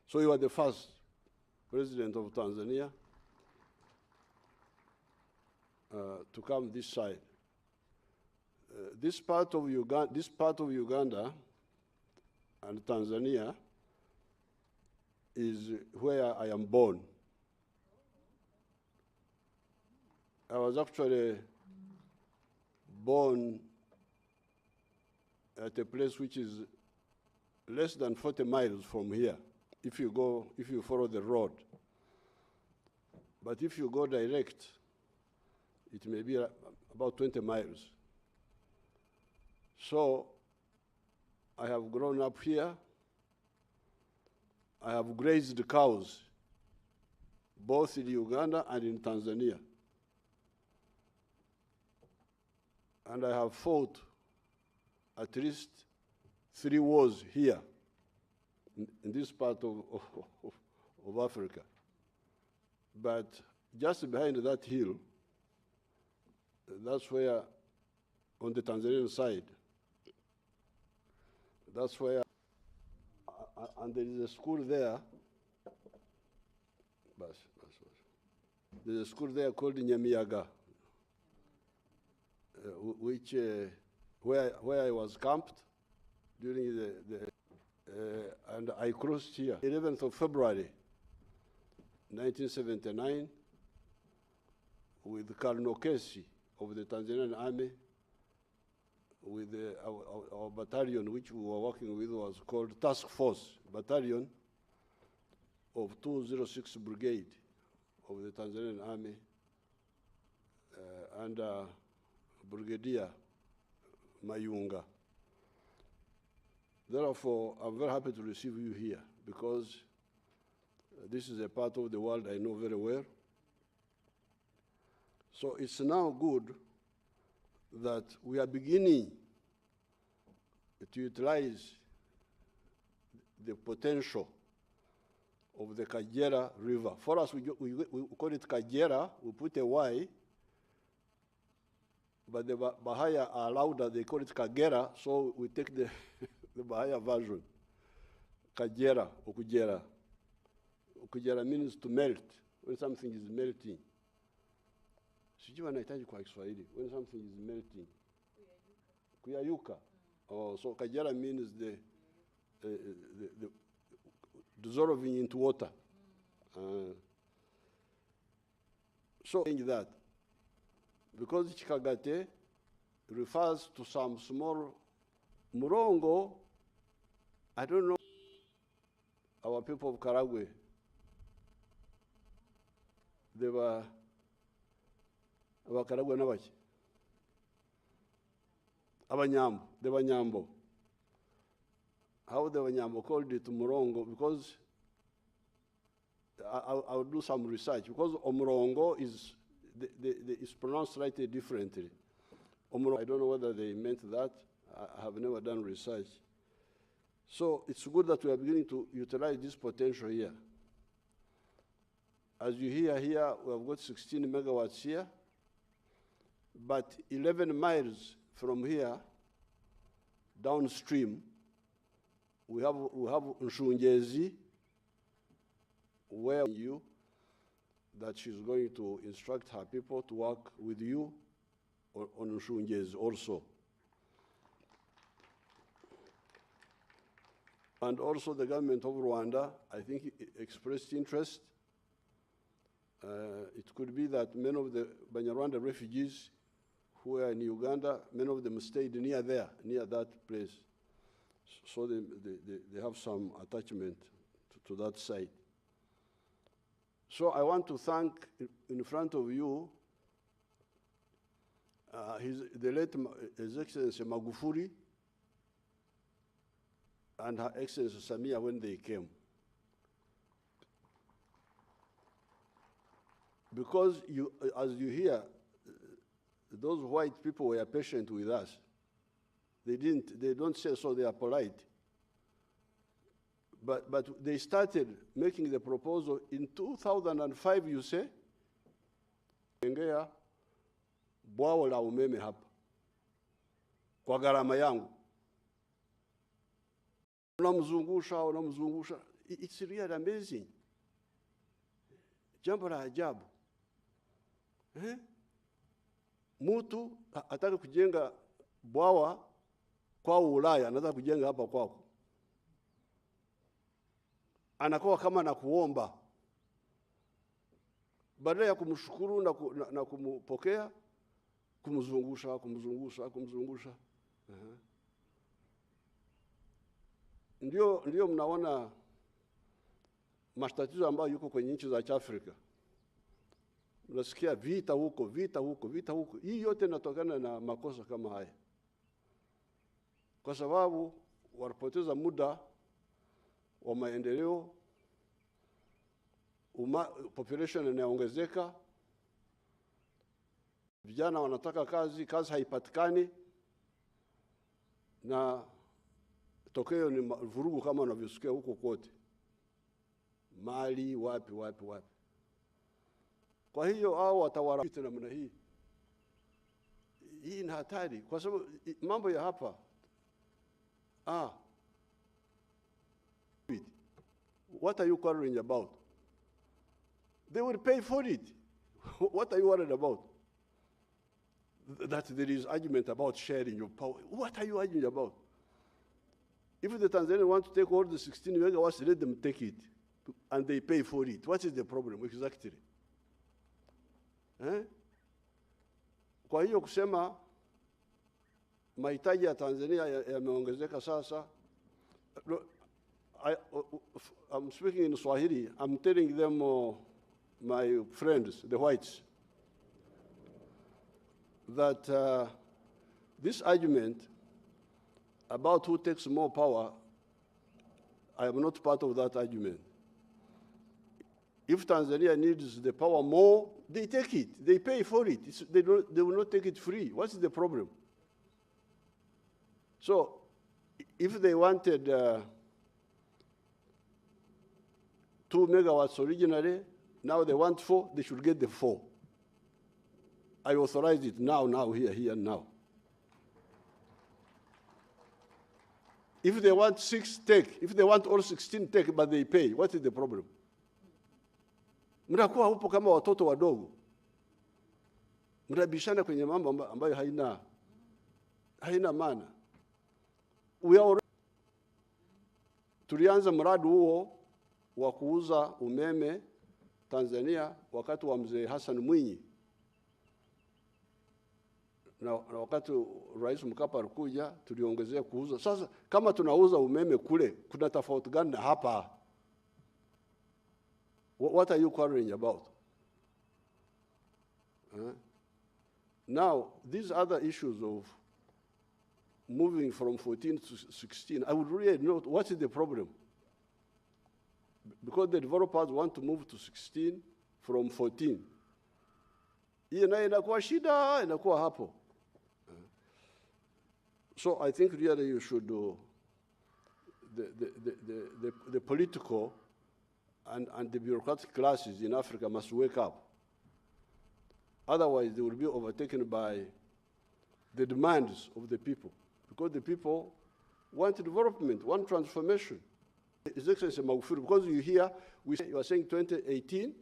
So you are the first president of Tanzania to come this side. This part of Uganda and Tanzania is where I am born. I was actually born at a place which is less than 40 miles from here, if you follow the road. But if you go direct, it may be about 20 miles. So I have grown up here. I have grazed cows, both in Uganda and in Tanzania. and I have fought at least 3 wars here in this part of Africa. But just behind that hill, that's where, on the Tanzanian side, that's where, and there is a school there, there's a school there called Nyamiyaga, which, where I was camped during and I crossed here, 11th of February, 1979, with Colonel Kesi of the Tanzanian Army, with our battalion, which we were working with, was called Task Force Battalion of 206 Brigade of the Tanzanian Army, under Brigadier Mayunga. Therefore, I'm very happy to receive you here, because this is a part of the world I know very well. So it's now good that we are beginning to utilize the potential of the Kagera River. For us, we call it Kagera, we put a Y, but the Bahaya are louder, they call it Kagera, so we take the, the Bahaya version. Kagera, Okugera. Okugera means to melt, when something is melting. Sijui wanahitaji kwa Kiswahili, when something is melting. Kuyayuka. Oh, so Kagera means the dissolving into water. So that, because Kikagati refers to some small murongo, I don't know, our people of Karagwe, they were Karagwe Navachi. Abanyambo, the Banyambo. How the Banyambo called it murongo, because I'll do some research, because Omurongo is, is pronounced slightly differently. I don't know whether they meant that. I have never done research. So it's good that we are beginning to utilize this potential here. As you hear here, we have got 16 megawatts here, but 11 miles from here, downstream, we have Nshungezi, where you, that she's going to instruct her people to work with you on Nshungezi also. And also the government of Rwanda, I think, expressed interest. It could be that many of the Banyarwanda refugees who are in Uganda, many of them stayed near there, near that place. So they have some attachment to that site. So I want to thank, in front of you, the late His Excellency Magufuli and Her Excellency Samia when they came. Because you, as you hear, those white people were patient with us. They don't say so, they are polite. But they started making the proposal in 2005, you say, Ngea, bwawa la umeme hapa, kwa gharama yangu. Unamzungusha. It's really amazing. Jambo la ajabu. Mtu ataka kujenga bwawa kwa Ulaya, anataka kujenga hapa kwako. Anakuwa kama na kuomba. Badala ya kumshukuru na kumpokea, kumzungusha. Ndio mnaona matatizo ambayo yuko kwenye nchi za Afrika. Unasikia vita huko. Hii yote inatokana na makosa kama haya. Kwa sababu wanapoteza muda wa maendeleo, population inaongezeka, Vijana wanataka kazi, kazi haipatikani, na tokeo ni vurugu kama unavyosikia huko kote. Mali wapi. Kwa hiyo hao watawarapita namna hii. Hii ni hatari kwa sababu mambo ya hapa what are you worrying about? They will pay for it. What are you worried about? That there is argument about sharing your power. What are you arguing about? If the Tanzanians want to take all the 16 megawatts, let them take it. And they pay for it. What is the problem exactly? Kwa hiyo kusema mahitaji ya Tanzania yameongezeka sasa. I'm speaking in Swahili. I'm telling them, my friends, the whites, that this argument about who takes more power, I am not part of that argument. If Tanzania needs the power more, they take it. They pay for it. They will not take it free. What's the problem? So, if they wanted 2 megawatts originally, now they want 4, they should get the 4. I authorize it now, here, now. If they want 6, take. If they want all 16, take, but they pay. What is the problem? Mnakuwa hupo kama watoto wadogo. Mnabishana kwenye mambo ambayo haina maana. Tulianza mradi huo wa kuuza umeme Tanzania wakati wa mzee Hassan Mwinyi. Na wakati Rais Mkapa alikuja tuliongezea kuuza. Sasa kama tunauza umeme kule, kuna tofauti gani na hapa? What are you worrying about? Now, these other issues of moving from 14 to 16, I would really know what is the problem. Because the developers want to move to 16 from 14. Inakuwa shida, inakuwa hapo. So I think really you should do the political and the bureaucratic classes in Africa must wake up. Otherwise, they will be overtaken by the demands of the people. Because the people want development, want transformation. His Excellency Magufuli, because you are saying 2018,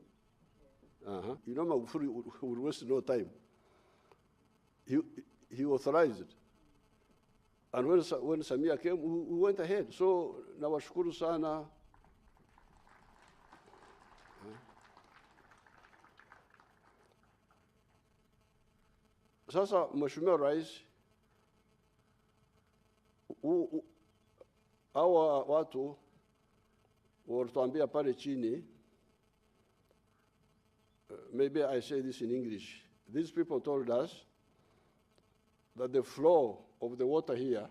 you know Magufuli will waste no time. He authorized it. And when Samia came, we went ahead. So, nawashukuru sana. Sasa Mheshimiwa Rais, hawa watu walituambia pale chini, maybe I say this in English. These people told us that the flow of the water here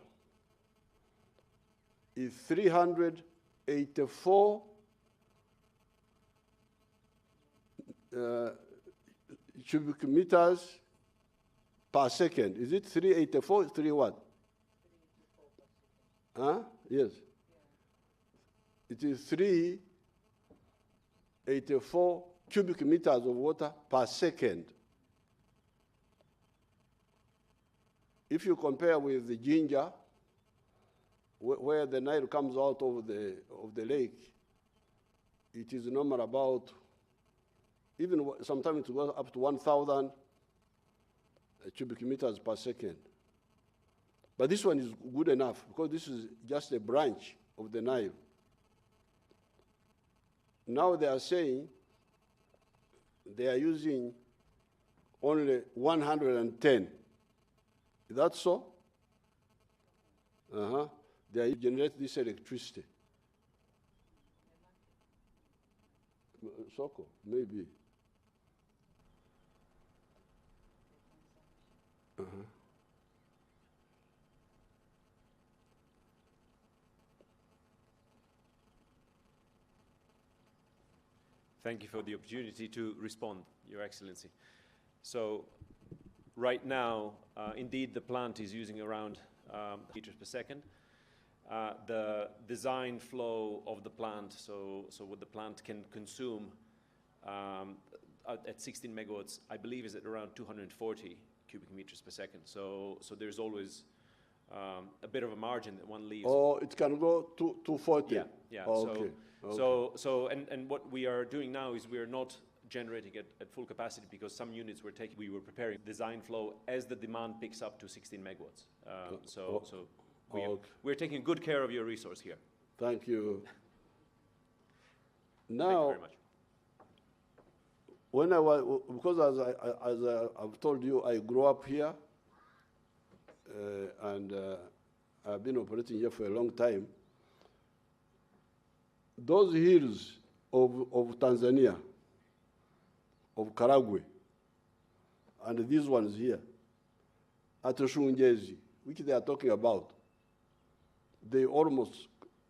is 384 cubic meters per second. Is it 384? 3 what? Yes. It is 384 cubic meters of water per second. If you compare with the Jinja, where the Nile comes out of the lake, it is normal about, even sometimes it goes up to 1,000 cubic meters per second. But this one is good enough because this is just a branch of the Nile. Now they are saying they are using only 110. Is that so? They generate this electricity. Soko, maybe. Thank you for the opportunity to respond, Your Excellency. So, right now, indeed, the plant is using around meters per second. The design flow of the plant, so what the plant can consume at 16 megawatts, I believe, is at around 240 cubic meters per second. So there's always a bit of a margin that one leaves. Oh, it can go to 240? Yeah, yeah. Oh, okay. And what we are doing now is we are not generating at full capacity because some units we were preparing design flow as the demand picks up to 16 megawatts. We're taking good care of your resource here. Thank you. Now, thank you very much. When I was, because as I've told you, I grew up here, and I've been operating here for a long time. Those hills of Tanzania, of Karagwe, and these ones here, at Uzinduzi, which they are talking about, they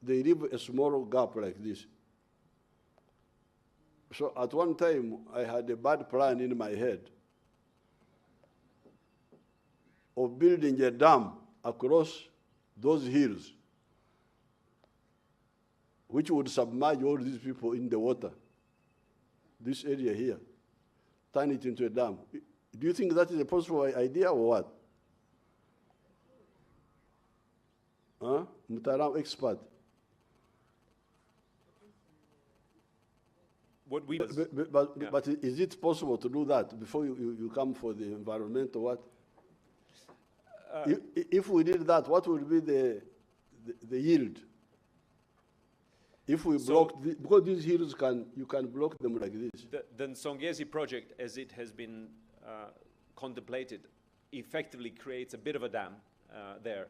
leave a small gap like this. So at one time, I had a bad plan in my head of building a dam across those hills, which would submerge all these people in the water, this area here, turn it into a dam. Do you think that is a possible idea or what? Huh? Mutaram expert. What we but is it possible to do that before you come for the environment or what? If we did that, what would be the yield? If we block, because these hills you can block them like this. The Nsongezi project, as it has been contemplated, effectively creates a bit of a dam there.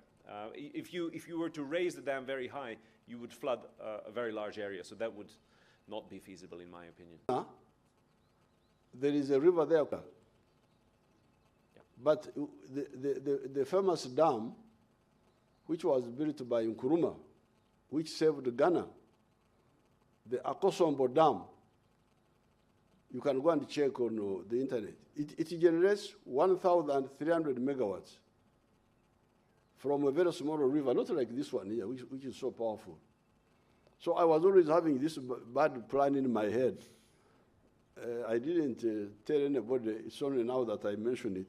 If you were to raise the dam very high, you would flood a very large area, so that would not be feasible, in my opinion. There is a river there. Yeah. But the famous dam, which was built by Nkrumah, which saved Ghana, the Akosombo Dam, you can go and check on the internet. It generates 1,300 megawatts from a very small river, not like this one here, which is so powerful. So I was always having this bad plan in my head. I didn't tell anybody. It's only now that I mention it.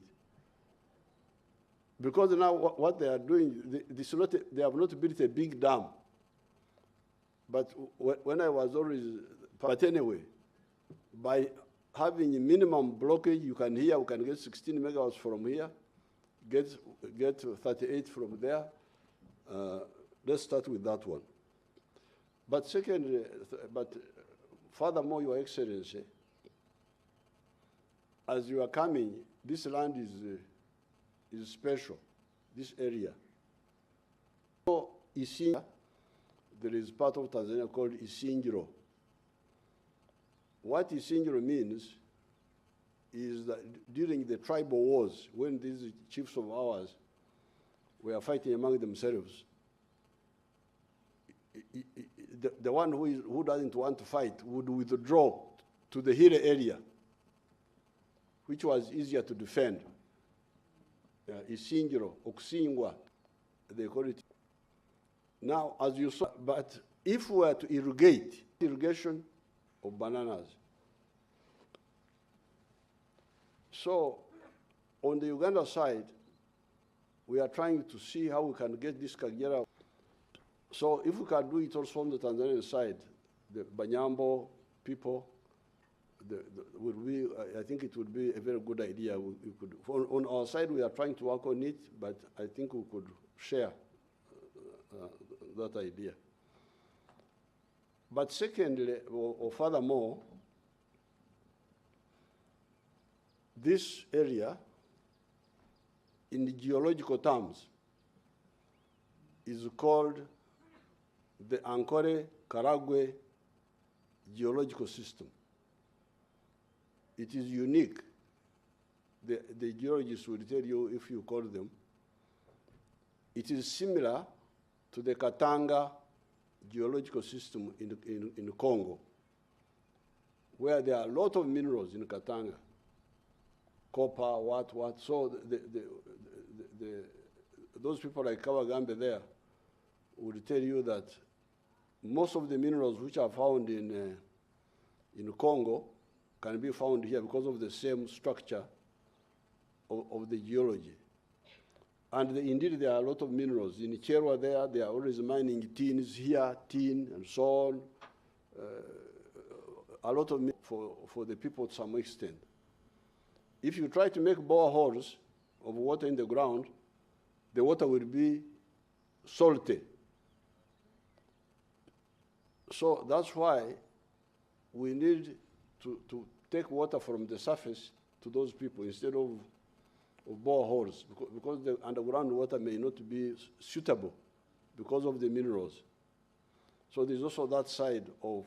Because now what they are doing, they have not built a big dam. But when I was always, but anyway, by having a minimum blockage, we can get 16 megawatts from here, get 38 from there. Let's start with that one. But secondly, furthermore, Your Excellency, as you are coming, this land is special, this area. So, there is part of Tanzania called Isingiro. What Isingiro means is that during the tribal wars, when these chiefs of ours were fighting among themselves, the one who doesn't want to fight would withdraw to the hill area, which was easier to defend. Isingiro, Oksingwa, they call it. Now, as you saw, but if we were to irrigation of bananas. So, on the Uganda side, we are trying to see how we can get this Kagera. So if we can do it also on the Tanzanian side, the Banyambo people, I think it would be a very good idea. We could, on our side, we are trying to work on it, but I think we could share that idea. But secondly, or furthermore, this area, in the geological terms, is called the Ankole-Karagwe geological system. It is unique. The geologists will tell you if you call them. It is similar to the Katanga geological system in Congo, where there are a lot of minerals in Katanga. copper, what. So those people like Kawagambe there would tell you that most of the minerals which are found in Congo can be found here because of the same structure of the geology. And indeed, there are a lot of minerals. In Cherwa there, they are always mining tins here, tin, and so on. A lot of for the people to some extent. If you try to make boreholes of water in the ground, the water will be salty. So that's why we need to take water from the surface to those people instead of boreholes, because the underground water may not be suitable because of the minerals. So there's also that side of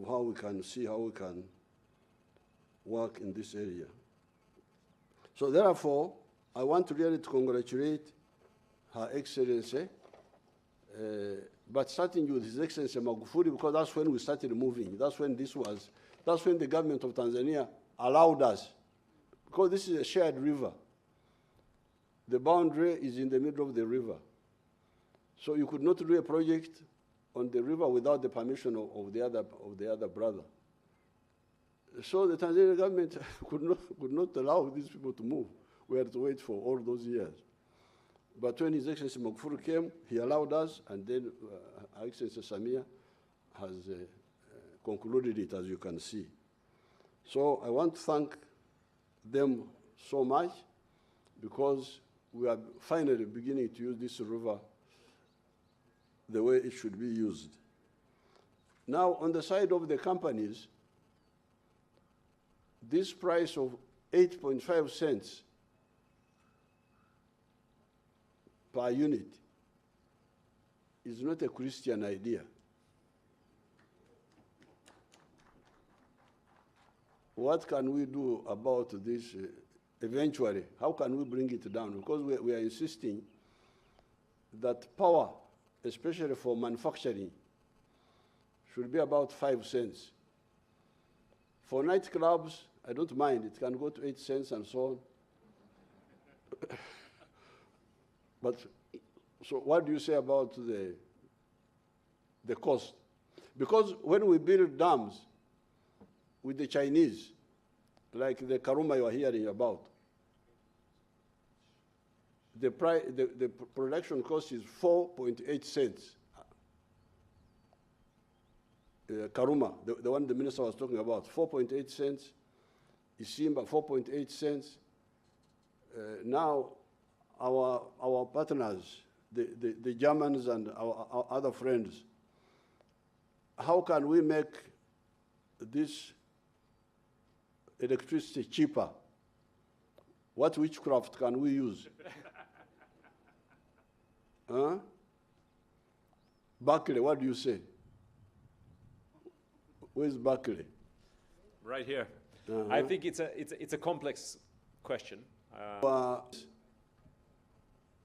how we can see how we can work in this area. So therefore, I want to really congratulate Her Excellency, but starting with His Excellency Magufuli, because that's when we started moving. That's when the government of Tanzania allowed us, because this is a shared river. The boundary is in the middle of the river. So you could not do a project on the river without the permission of the other brother. So the Tanzanian government could not allow these people to move. We had to wait for all those years. But when His Excellency Magufuli came, he allowed us, and then Her Excellency Samia has concluded it, as you can see. So I want to thank them so much, because we are finally beginning to use this river the way it should be used. Now, on the side of the companies, this price of 8.5 cents per unit is not a Christian idea. What can we do about this eventually? How can we bring it down? Because we are insisting that power, especially for manufacturing, should be about 5 cents. For nightclubs, I don't mind. It can go to 8 cents and so on. But so what do you say about the cost? Because when we build dams with the Chinese, like the Karuma you are hearing about, the production cost is 4.8 cents. Karuma, the one the minister was talking about, 4.8 cents. Isimba, 4.8 cents. Now, our partners, the Germans and our other friends, how can we make this electricity cheaper? What witchcraft can we use? Huh? Berkeley, what do you say? Where's Berkeley? Right here. I think it's a complex question.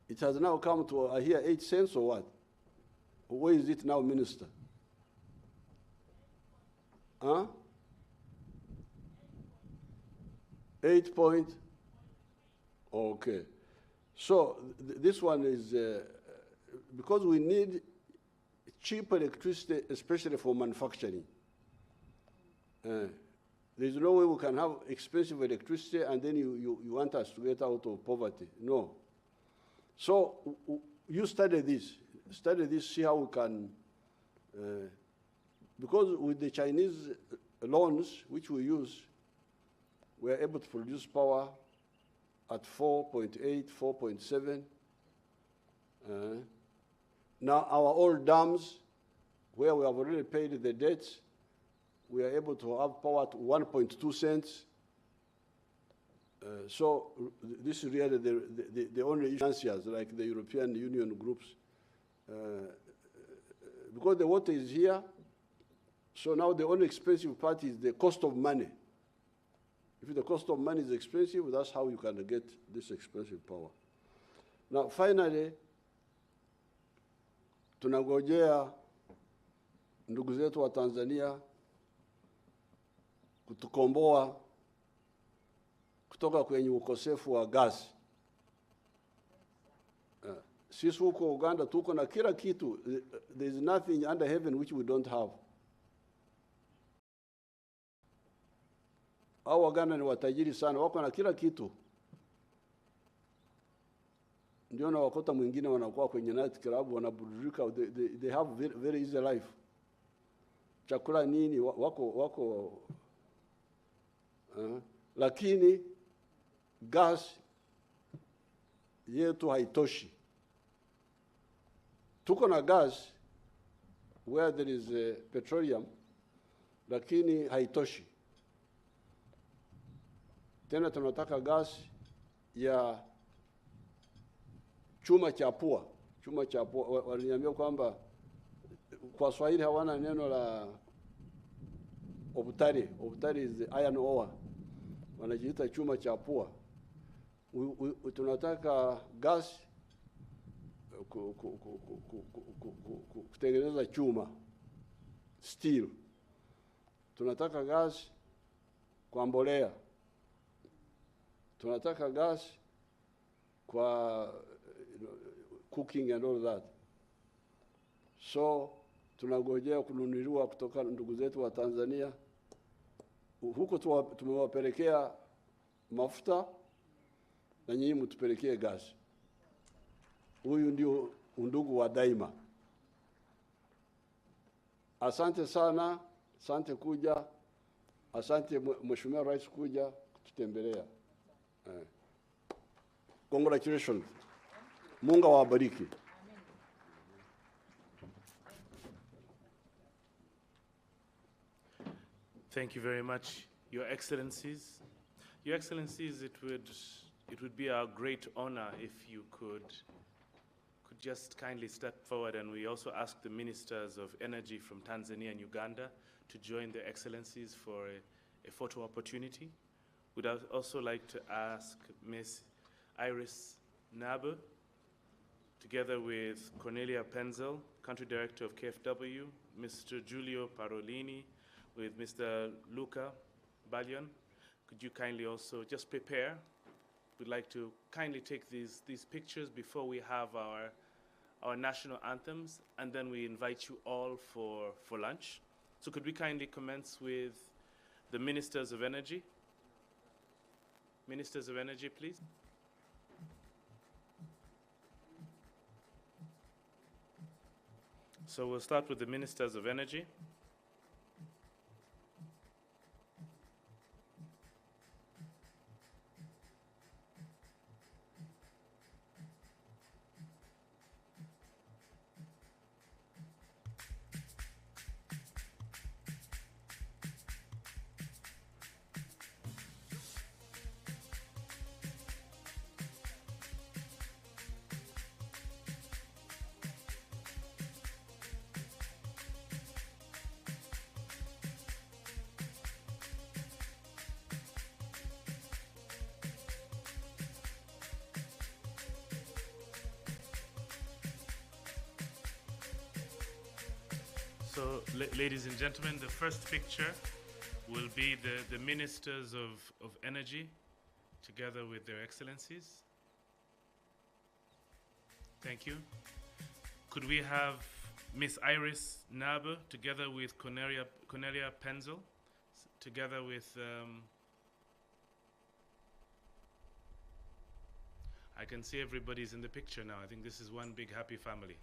It has now come to, I hear, 8 cents or what? Where is it now, Minister? Huh? 8 point? Okay. So this one is, because we need cheap electricity, especially for manufacturing. There's no way we can have expensive electricity and then you want us to get out of poverty. No. So you study this, see how we can, because with the Chinese loans, which we use, we are able to produce power at 4.8, 4.7. Now our old dams, where we have already paid the debts, we are able to have power at 1.2 cents. So this is really the only issues, like the European Union groups. Because the water is here, so now the only expensive part is the cost of money. If the cost of money is expensive, that's how you can get this expensive power. Now, finally, tunangojea ndugu zetu wa Tanzania kutukomboa kutoka kwenye ukosefu wa gas. Sisi huko Uganda tuko na kila kitu. There is nothing under heaven which we don't have. Hao Waganda ni watajiri sana, wako na kila kitu. Ndio na wakota mwingine wanakuwa kwenye night club wanaburudika. They have very, very easy life. Chakula nini wako lakini gas yetu haitoshi. Tuko na gas where there is petroleum, lakini haitoshi. Tena tunataka gas ya chuma cha pua. Chuma cha pua, waliniambia kwamba kwa Swahili hawana neno la obutari. Obutari is iron ore. Wanajiita chuma cha pua. Tunataka gas kutengeneza chuma, steel. Tunataka gas kwa mbolea. Tunataka gas kwa cooking and all that. So tunangojea kununuliwa kutoka ndugu zetu wa Tanzania. Huko tumewapelekea mafuta na nyinyi mtupelekee gas. Huyu ndio undugu wa daima. Asante sana, asante kuja, asante Mheshimiwa Rais kuja kututembelea. Congratulations. Mungu awabariki. Thank you very much, Your Excellencies. Your Excellencies, it would be our great honor if you could just kindly step forward, and we also ask the Ministers of Energy from Tanzania and Uganda to join their Excellencies for a photo opportunity. We'd also like to ask Ms. Iris Naber, together with Cornelia Penzel, Country Director of KfW, Mr. Giulio Parolini, with Mr. Luca Baglion. Could you kindly also just prepare? We'd like to kindly take these pictures before we have our national anthems, and then we invite you all for lunch. So could we kindly commence with the Ministers of Energy? Ministers of Energy, please. So we'll start with the Ministers of Energy. So, ladies and gentlemen, the first picture will be the Ministers of Energy together with their Excellencies. Thank you. Could we have Miss Iris Naber together with Cornelia Penzel, together with I can see everybody's in the picture now. I think this is one big happy family.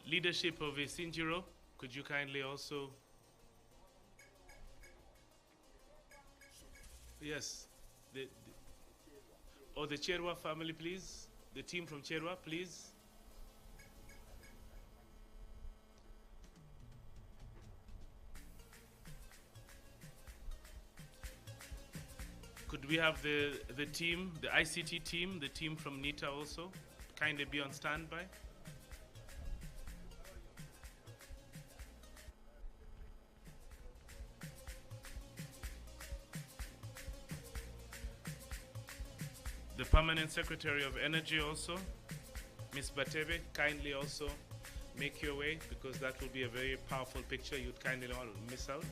Leadership of Uzinduzi, could you kindly also? Yes. The Cherwa family, please. The team from Cherwa, please. Could we have the team, the ICT team, the team from NITA also, kindly be on standby? The Permanent Secretary of Energy also. Ms. Batebe, kindly also make your way, because that will be a very powerful picture you'd kindly not miss out.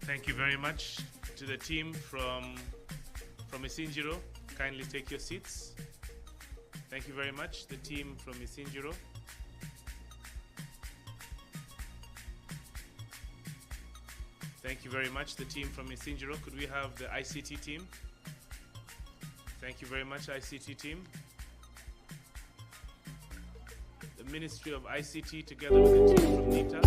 Thank you very much to the team from Uzinduzi. Kindly take your seats. Thank you very much, the team from Uzinduzi. Thank you very much, the team from Uzinduzi. Could we have the ICT team? Thank you very much, ICT team. The Ministry of ICT together with the team from NITA.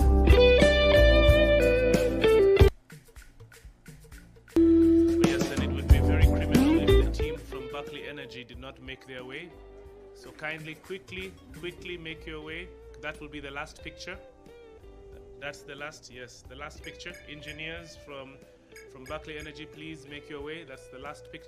Energy did not make their way, so kindly quickly make your way. That will be the last picture. That's the last, yes, the last picture. Engineers from Buckley Energy, please make your way. That's the last picture.